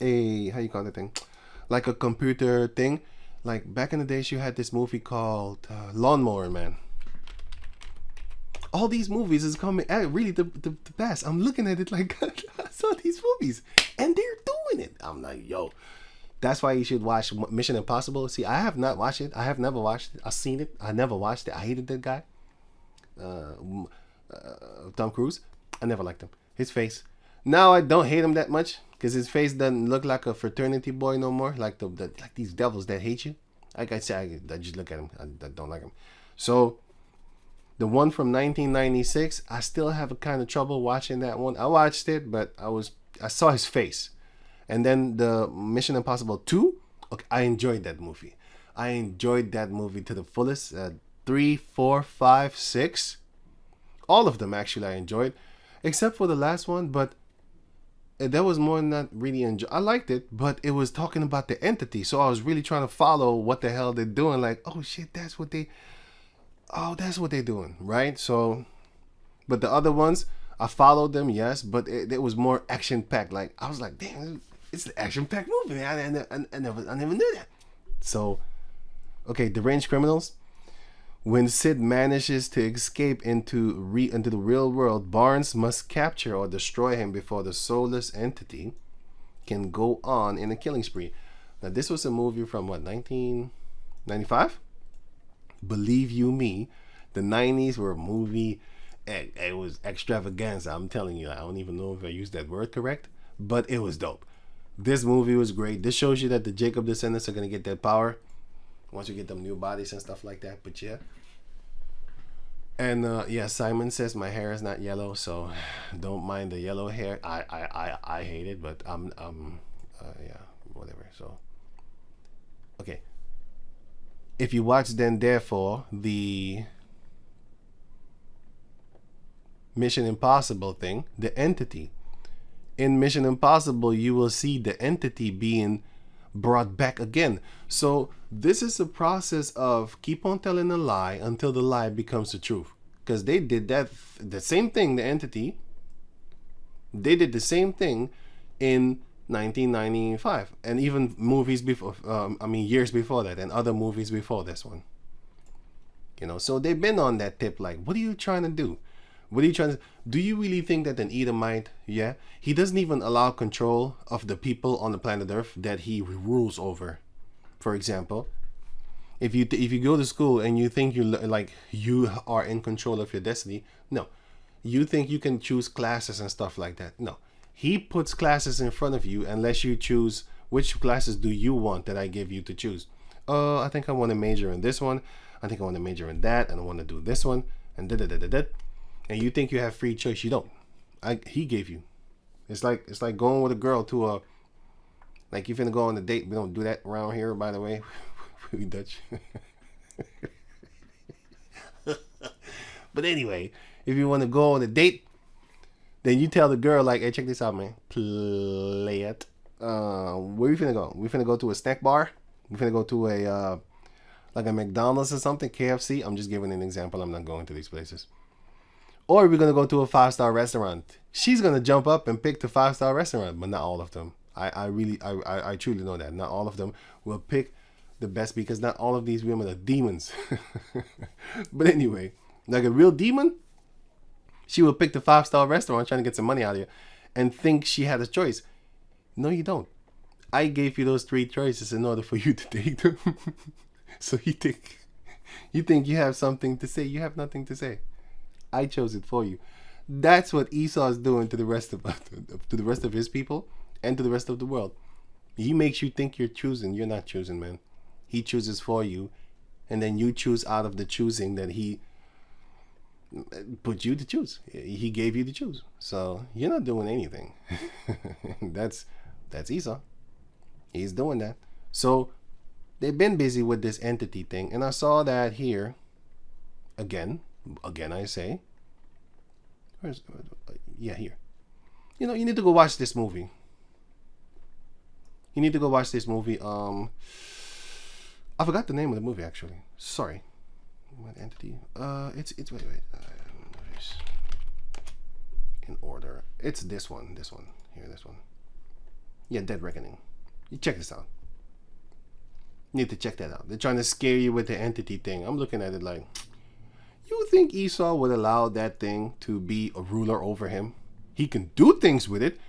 you call that thing, like a computer thing? Like back in the days, you had this movie called Lawnmower Man. All these movies is coming at really the best. I'm looking at it like I saw these movies and they're doing it. I'm like, yo, that's why you should watch Mission Impossible. See, I have not watched it. I have never watched it. I've seen it. I never watched it. I hated that guy. Tom Cruise. I never liked him. His face. Now I don't hate him that much because his face doesn't look like a fraternity boy no more. Like like these devils that hate you. Like I said, I just look at him. I don't like him. So the one from 1996, I still have a kind of trouble watching that one. I watched it, but I saw his face. And then the Mission Impossible 2. Okay, I enjoyed that movie. I enjoyed that movie to the fullest. 3, 4, 5, 6. All of them actually I enjoyed, except for the last one. But that was more than not really enjoy. I liked it, but it was talking about the entity, so I was really trying to follow what the hell they're doing. Like, oh shit, that's what they're doing, right? So, but the other ones, I followed them, yes, but it was more action packed. Like I was like, damn, it's an action packed movie. I never knew that. So, okay, Deranged Criminals. When Sid manages to escape into the real world, Barnes must capture or destroy him before the soulless entity can go on in a killing spree. Now, this was a movie from what, 1995? Believe you me, the 90s were a movie. It was extravaganza. I'm telling you, I don't even know if I used that word correct, but it was dope. This movie was great. This shows you that the Jacob descendants are gonna get that power once you get them new bodies and stuff like that. But yeah. And yeah, Simon says my hair is not yellow, so don't mind the yellow hair. I hate it, but yeah, whatever. So okay. If you watch then therefore the Mission Impossible thing, the entity. In Mission Impossible, you will see the entity being brought back again. So this is a process of keep on telling a lie until the lie becomes the truth. Because they did that, the same thing, the entity, they did the same thing in 1995. And even movies before, years before that, and other movies before this one. You know, so they've been on that tip like, what are you trying to do? What are you trying to do? You really think that an Edomite, yeah, he doesn't even allow control of the people on the planet Earth that he rules over? For example, if you go to school and you think you are in control of your destiny, no, you think you can choose classes and stuff like that. No, he puts classes in front of you unless you choose which classes do you want that I give you to choose. Oh, I think I want to major in this one. I think I want to major in that, and I want to do this one, and da. And you think you have free choice. You don't. He gave you. It's like going with a girl to a, like, you're finna go on a date. We don't do that around here, by the way. We Dutch. But anyway, if you want to go on a date, then you tell the girl, like, hey, check this out, man. Play it. Where we finna go? We finna go to a snack bar? We finna go to a like a McDonald's or something, KFC? I'm just giving an example. I'm not going to these places. Or we're going to go to a 5-star restaurant. She's going to jump up and pick the 5-star restaurant, but not all of them. I truly know that. Not all of them will pick the best because not all of these women are demons. But anyway, like a real demon, she will pick the 5-star restaurant trying to get some money out of you and think she had a choice. No, you don't. I gave you those 3 choices in order for you to take them. So you think you have something to say. You have nothing to say. I chose it for you. That's what Esau is doing to the rest of his people and to the rest of the world. He makes you think you're choosing. You're not choosing, man. He chooses for you, and then you choose out of the choosing that he put you to choose. He gave you to choose. So you're not doing anything. That's Esau. He's doing that. So they've been busy with this entity thing, and I saw that here again I say, here. You know, you need to go watch this movie. I forgot the name of the movie, actually. Sorry. What entity? It's wait. In order. It's this one. Here, this one. Yeah, Dead Reckoning. You check this out. You need to check that out. They're trying to scare you with the entity thing. I'm looking at it like, you think Esau would allow that thing to be a ruler over him? He can do things with it.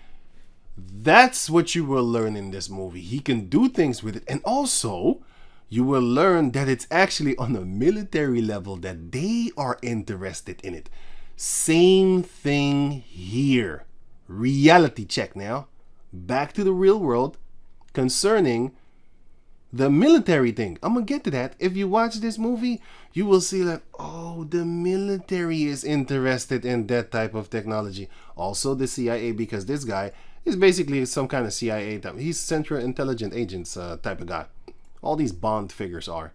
That's what you will learn in this movie. He can do things with it. And also, you will learn that it's actually on a military level that they are interested in it. Same thing here. Reality check now. Back to the real world concerning the military thing. I'm gonna get to that. If you watch this movie, you will see that, oh, the military is interested in that type of technology. Also the CIA, because this guy is basically some kind of CIA type. He's Central Intelligence Agents type of guy. All these Bond figures are.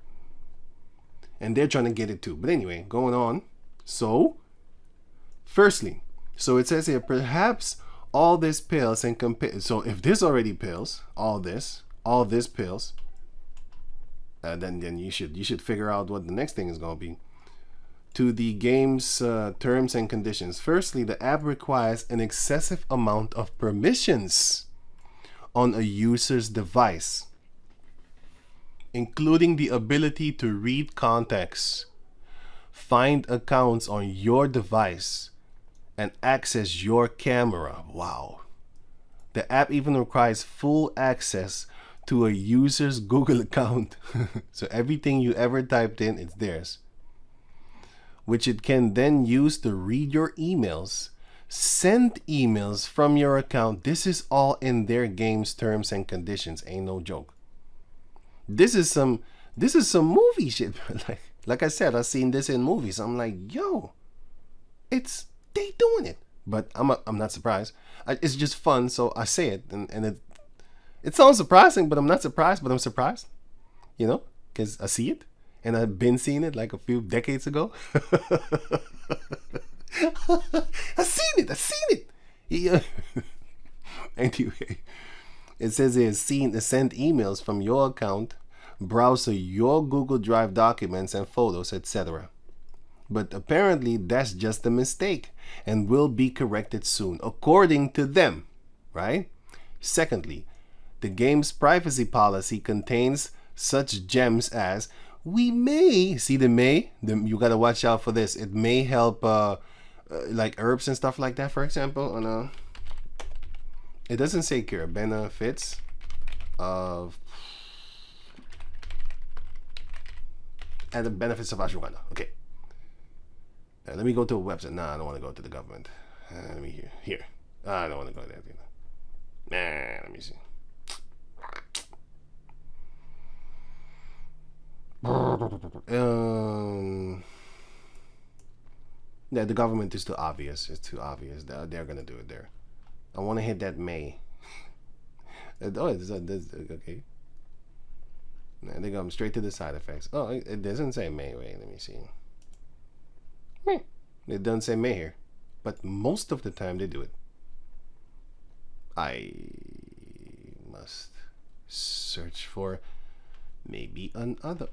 And they're trying to get it too. But anyway, going on. So, firstly, so it says here, perhaps all this pales and compare. So if this already pales, all this pales, then you should figure out what the next thing is going to be. To the game's terms and conditions. Firstly, the app requires an excessive amount of permissions on a user's device, including the ability to read context. find accounts on your device and access your camera. Wow. The app even requires full access to a user's Google account. So everything you ever typed in, it's theirs. Which it can then use to read your emails, send emails from your account. This is all in their game's terms and conditions. Ain't no joke. This is some movie shit. Like I said, I've seen this in movies. I'm like, yo, they doing it. But I'm not surprised. It's just fun, so I say it, and it sounds surprising, but I'm not surprised. But I'm surprised, you know, because I see it, and I've been seeing it like a few decades ago. I seen it. Yeah. Anyway, it says it's seen to send emails from your account, browse your Google Drive documents and photos, etc. But apparently that's just a mistake and will be corrected soon, according to them, right? Secondly, the game's privacy policy contains such gems as we may, see the may, you gotta watch out for this. It may help like herbs and stuff like that, for example. On it doesn't say cure, benefits of and the benefits of ashwagandha. Okay. Let me go to a website. Nah, I don't want to go to the government. Let me here. I don't want to go there. Nah, let me see. Yeah, the government is too obvious. It's too obvious. They're gonna do it there. I want to hit that May. Oh, it's okay. Nah, they go straight to the side effects. Oh, it doesn't say May. Wait, let me see. It doesn't say May here, but most of the time they do it. I must search for maybe another.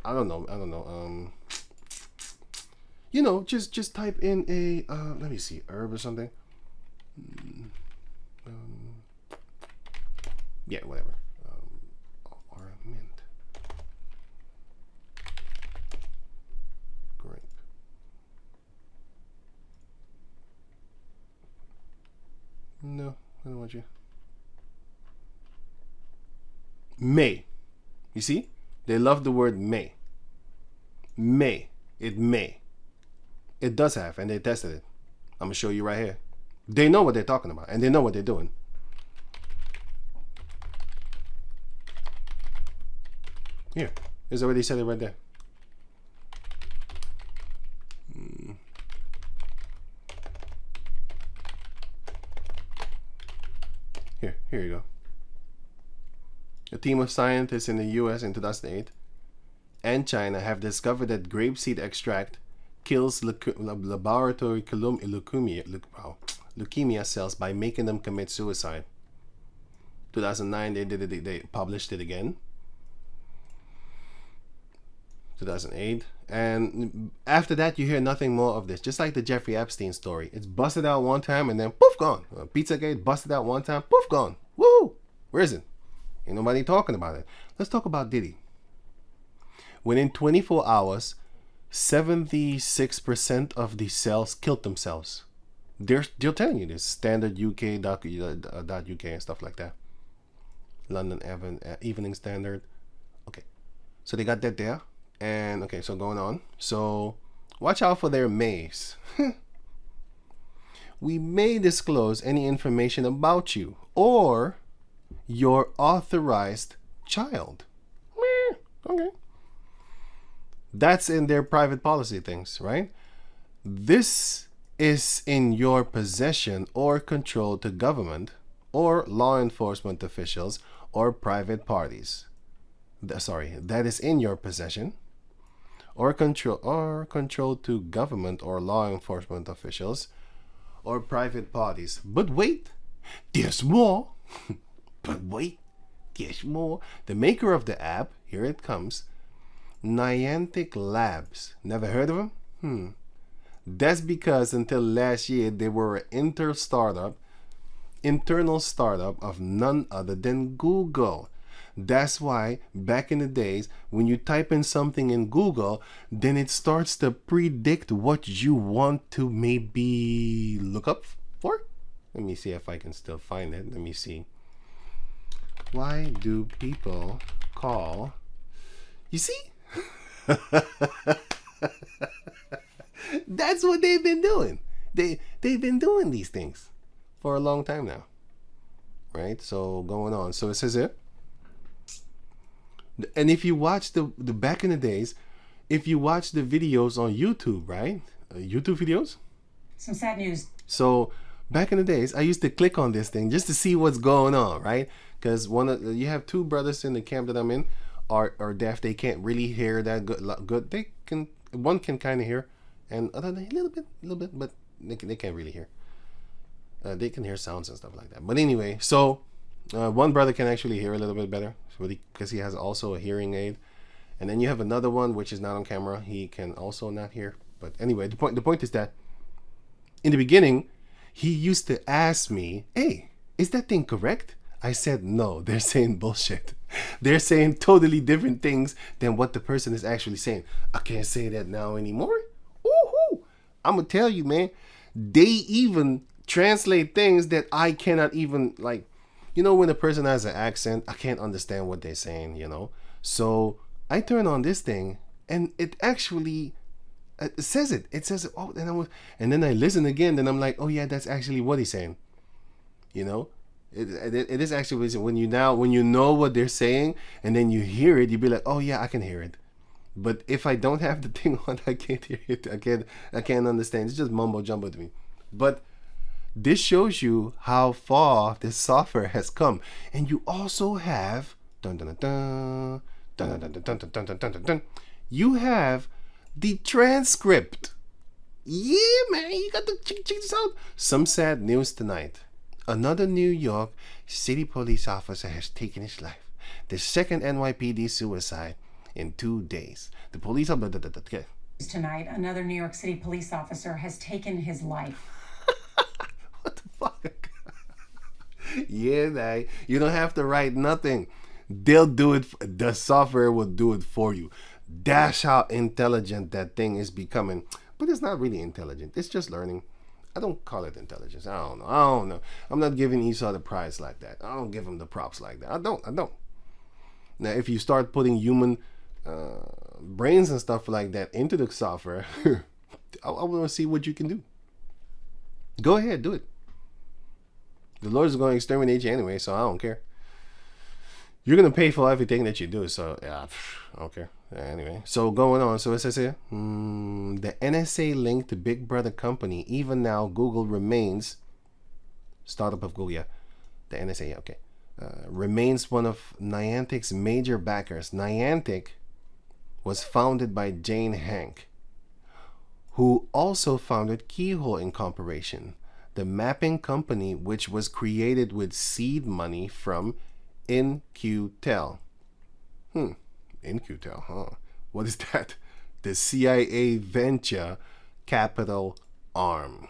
I don't know. You know, just type in a. Let me see, herb or something. Yeah, whatever. Or mint. Grape. No, I don't want you. May. You see? They love the word may. May. It may. It does have, and they tested it. I'm going to show you right here. They know what they're talking about, and they know what they're doing. Here. It's already said it right there. Here you go. A team of scientists in the US in 2008 and China have discovered that grapeseed extract kills laboratory leukemia cells by making them commit suicide. 2009 they published it again. 2008, and after that you hear nothing more of this. Just like the Jeffrey Epstein story, it's busted out one time and then poof, gone. Pizzagate busted out one time, poof, gone. Woo! Where is it? Ain't nobody talking about it. Let's talk about Diddy. Within 24 hours, 76% of the cells killed themselves. They're telling you this. Standard UK .uk and stuff like that. London Evening Standard. Okay, so they got that there. And okay, so going on. So watch out for their mays. We may disclose any information about you or your authorized child. Okay. That's in their private policy things, right? This is in your possession or control to government or law enforcement officials or private parties. That is in your possession or control to government or law enforcement officials or private parties. But wait, there's more. But wait, there's more. The maker of the app, here it comes, Niantic Labs. Never heard of them? That's because until last year they were an internal startup of none other than Google. That's why back in the days, when you type in something in Google, then it starts to predict what you want to maybe look up for. Let me see if I can still find it. Let me see. Why do people call? You see? That's what they've been doing. They've been doing these things for a long time now. Right? So going on. So it says here. And if you watch the back in the days, if you watch the videos on YouTube, right? YouTube videos. Some sad news. So back in the days, I used to click on this thing just to see what's going on, right? Because you have two brothers in the camp that I'm in are deaf. They can't really hear that good. They can. One can kind of hear, and other a little bit, but they can't really hear. They can hear sounds and stuff like that. But anyway, so one brother can actually hear a little bit better because he has also a hearing aid, and then you have another one which is not on camera. He can also not hear. But anyway, the point is that in the beginning, he used to ask me, "Hey, is that thing correct?" I said, "No, they're saying bullshit. They're saying totally different things than what the person is actually saying." I can't say that now anymore. Woohoo! I'm gonna tell you, man. They even translate things that I cannot even like. You know, when a person has an accent, I can't understand what they're saying. You know, so I turn on this thing, and it actually says it. It says, "Oh," and then I listen again. Then I'm like, "Oh yeah, that's actually what he's saying." You know. It is actually when you know what they're saying and then you hear it, you be like, "Oh yeah, I can hear it." But if I don't have the thing on, I can't hear it. I can't understand. It's just mumbo jumbo to me. But this shows you how far this software has come. And you also have you have the transcript. Yeah, man, you got to check this out. Some sad news tonight. Another New York City police officer has taken his life. The second NYPD suicide in 2 days. The police Tonight, another New York City police officer has taken his life. What the fuck? Yeah, man. You don't have to write nothing. They'll do it. The software will do it for you. That's how intelligent that thing is becoming. But it's not really intelligent. It's just learning. I don't call it intelligence. I don't know. I'm not giving Esau the prize like that. I don't give him the props like that. I don't. Now, if you start putting human brains and stuff like that into the software, I want to see what you can do. Go ahead, do it. The Lord is going to exterminate you anyway, so I don't care. You're going to pay for everything that you do, so yeah, I don't care. Anyway, so going on. So it says here, the NSA linked to Big Brother company. Even now, Google remains, startup of Google, yeah. The NSA, okay. Remains one of Niantic's major backers. Niantic was founded by Jane Hanke, who also founded Keyhole Incorporation, the mapping company which was created with seed money from In-Q-Tel. In-Q-Tel, huh? What is that? The CIA venture capital arm.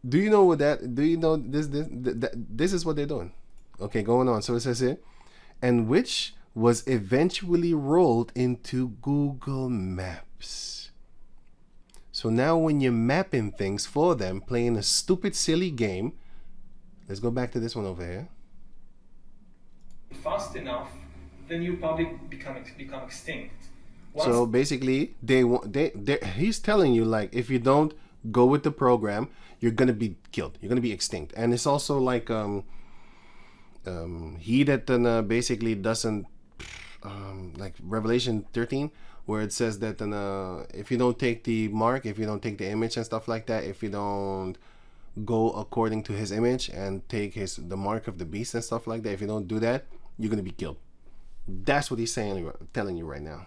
Do you know what that? Do you know this? This is what they're doing. Okay, going on. So it says here, and which was eventually rolled into Google Maps. So now when you're mapping things for them, playing a stupid, silly game. Let's go back to this one over here. Fast enough, then you probably become extinct. So basically, he's telling you, like, if you don't go with the program, you're gonna be killed. You're gonna be extinct. And it's also like he that basically doesn't like Revelation 13, where it says that if you don't take the mark, if you don't take the image and stuff like that, if you don't go according to his image and take the mark of the beast and stuff like that, if you don't do that, you're gonna be killed. That's what he's telling you right now.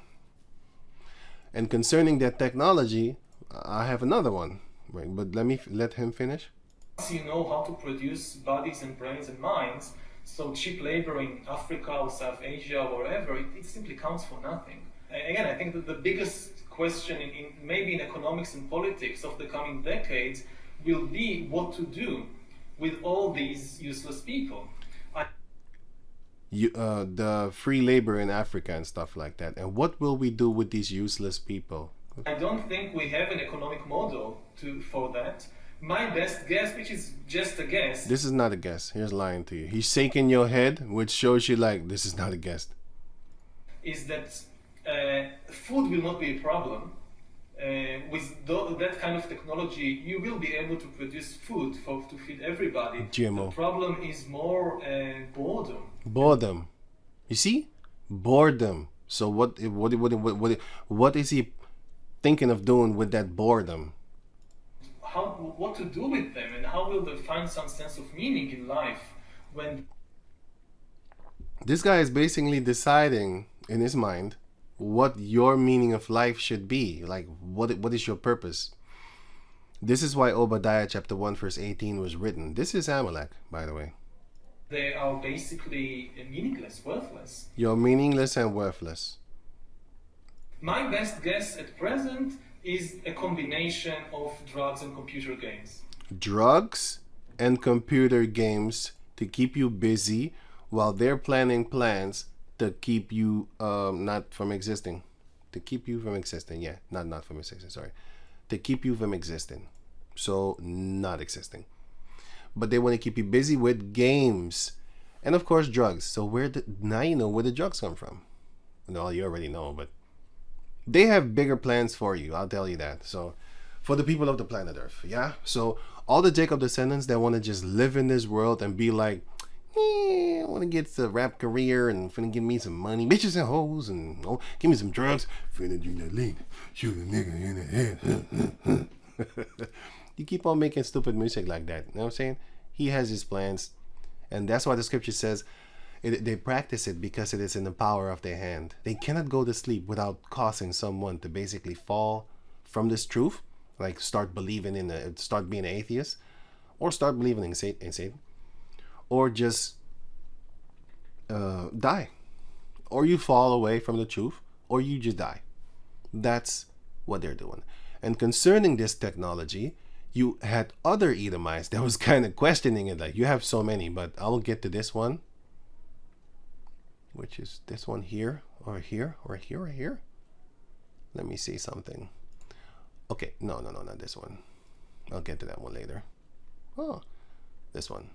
And concerning that technology, I have another one, right? But let him finish. Once you know how to produce bodies and brains and minds, so cheap labor in Africa or South Asia or wherever, it simply counts for nothing. And again, I think that the biggest question maybe in economics and politics of the coming decades will be what to do with all these useless people. the free labor in Africa and stuff like that. And what will we do with these useless people? I don't think we have an economic model for that. My best guess, which is just a guess. This is not a guess. Here's lying to you. He's shaking your head, which shows you like this is not a guess. Is that food will not be a problem. With that kind of technology, you will be able to produce food to feed everybody. GMO. The problem is more boredom. Boredom. You see? Boredom. So what is he thinking of doing with that boredom? What to do with them, and how will they find some sense of meaning in life when this guy is basically deciding in his mind what your meaning of life should be. Like what is your purpose? This is why Obadiah chapter 1 verse 18 was written. This is Amalek, by the way. They are basically meaningless, worthless. You're meaningless and worthless. My best guess at present is a combination of drugs and computer games. Drugs and computer games to keep you busy while they're planning plans to keep you not from existing. To keep you from existing. Yeah, not from existing, sorry. To keep you from existing. So not existing. But they want to keep you busy with games. And of course drugs. So now you know where the drugs come from. No, you already know, but they have bigger plans for you, I'll tell you that. So for the people of the planet Earth, yeah? So all the Jacob descendants that want to just live in this world and be like, I want to get the rap career and finna give me some money, bitches and hoes, and give me some drugs, finna drink that lean, shoot a nigga in the head. You keep on making stupid music like that, you know what I'm saying? He has his plans, and that's why the scripture says they practice it because it is in the power of their hand. They cannot go to sleep without causing someone to basically fall from this truth, like start being an atheist, or start believing in Satan, or just die, or you fall away from the truth, or you just die. That's what they're doing. And concerning this technology, you had other Edomites that was kind of questioning it, like you have so many, but I'll get to this one, which is this one here, or here, or here, or here. Let me see something. Okay, no, not this one. I'll get to that one later. Oh, this one.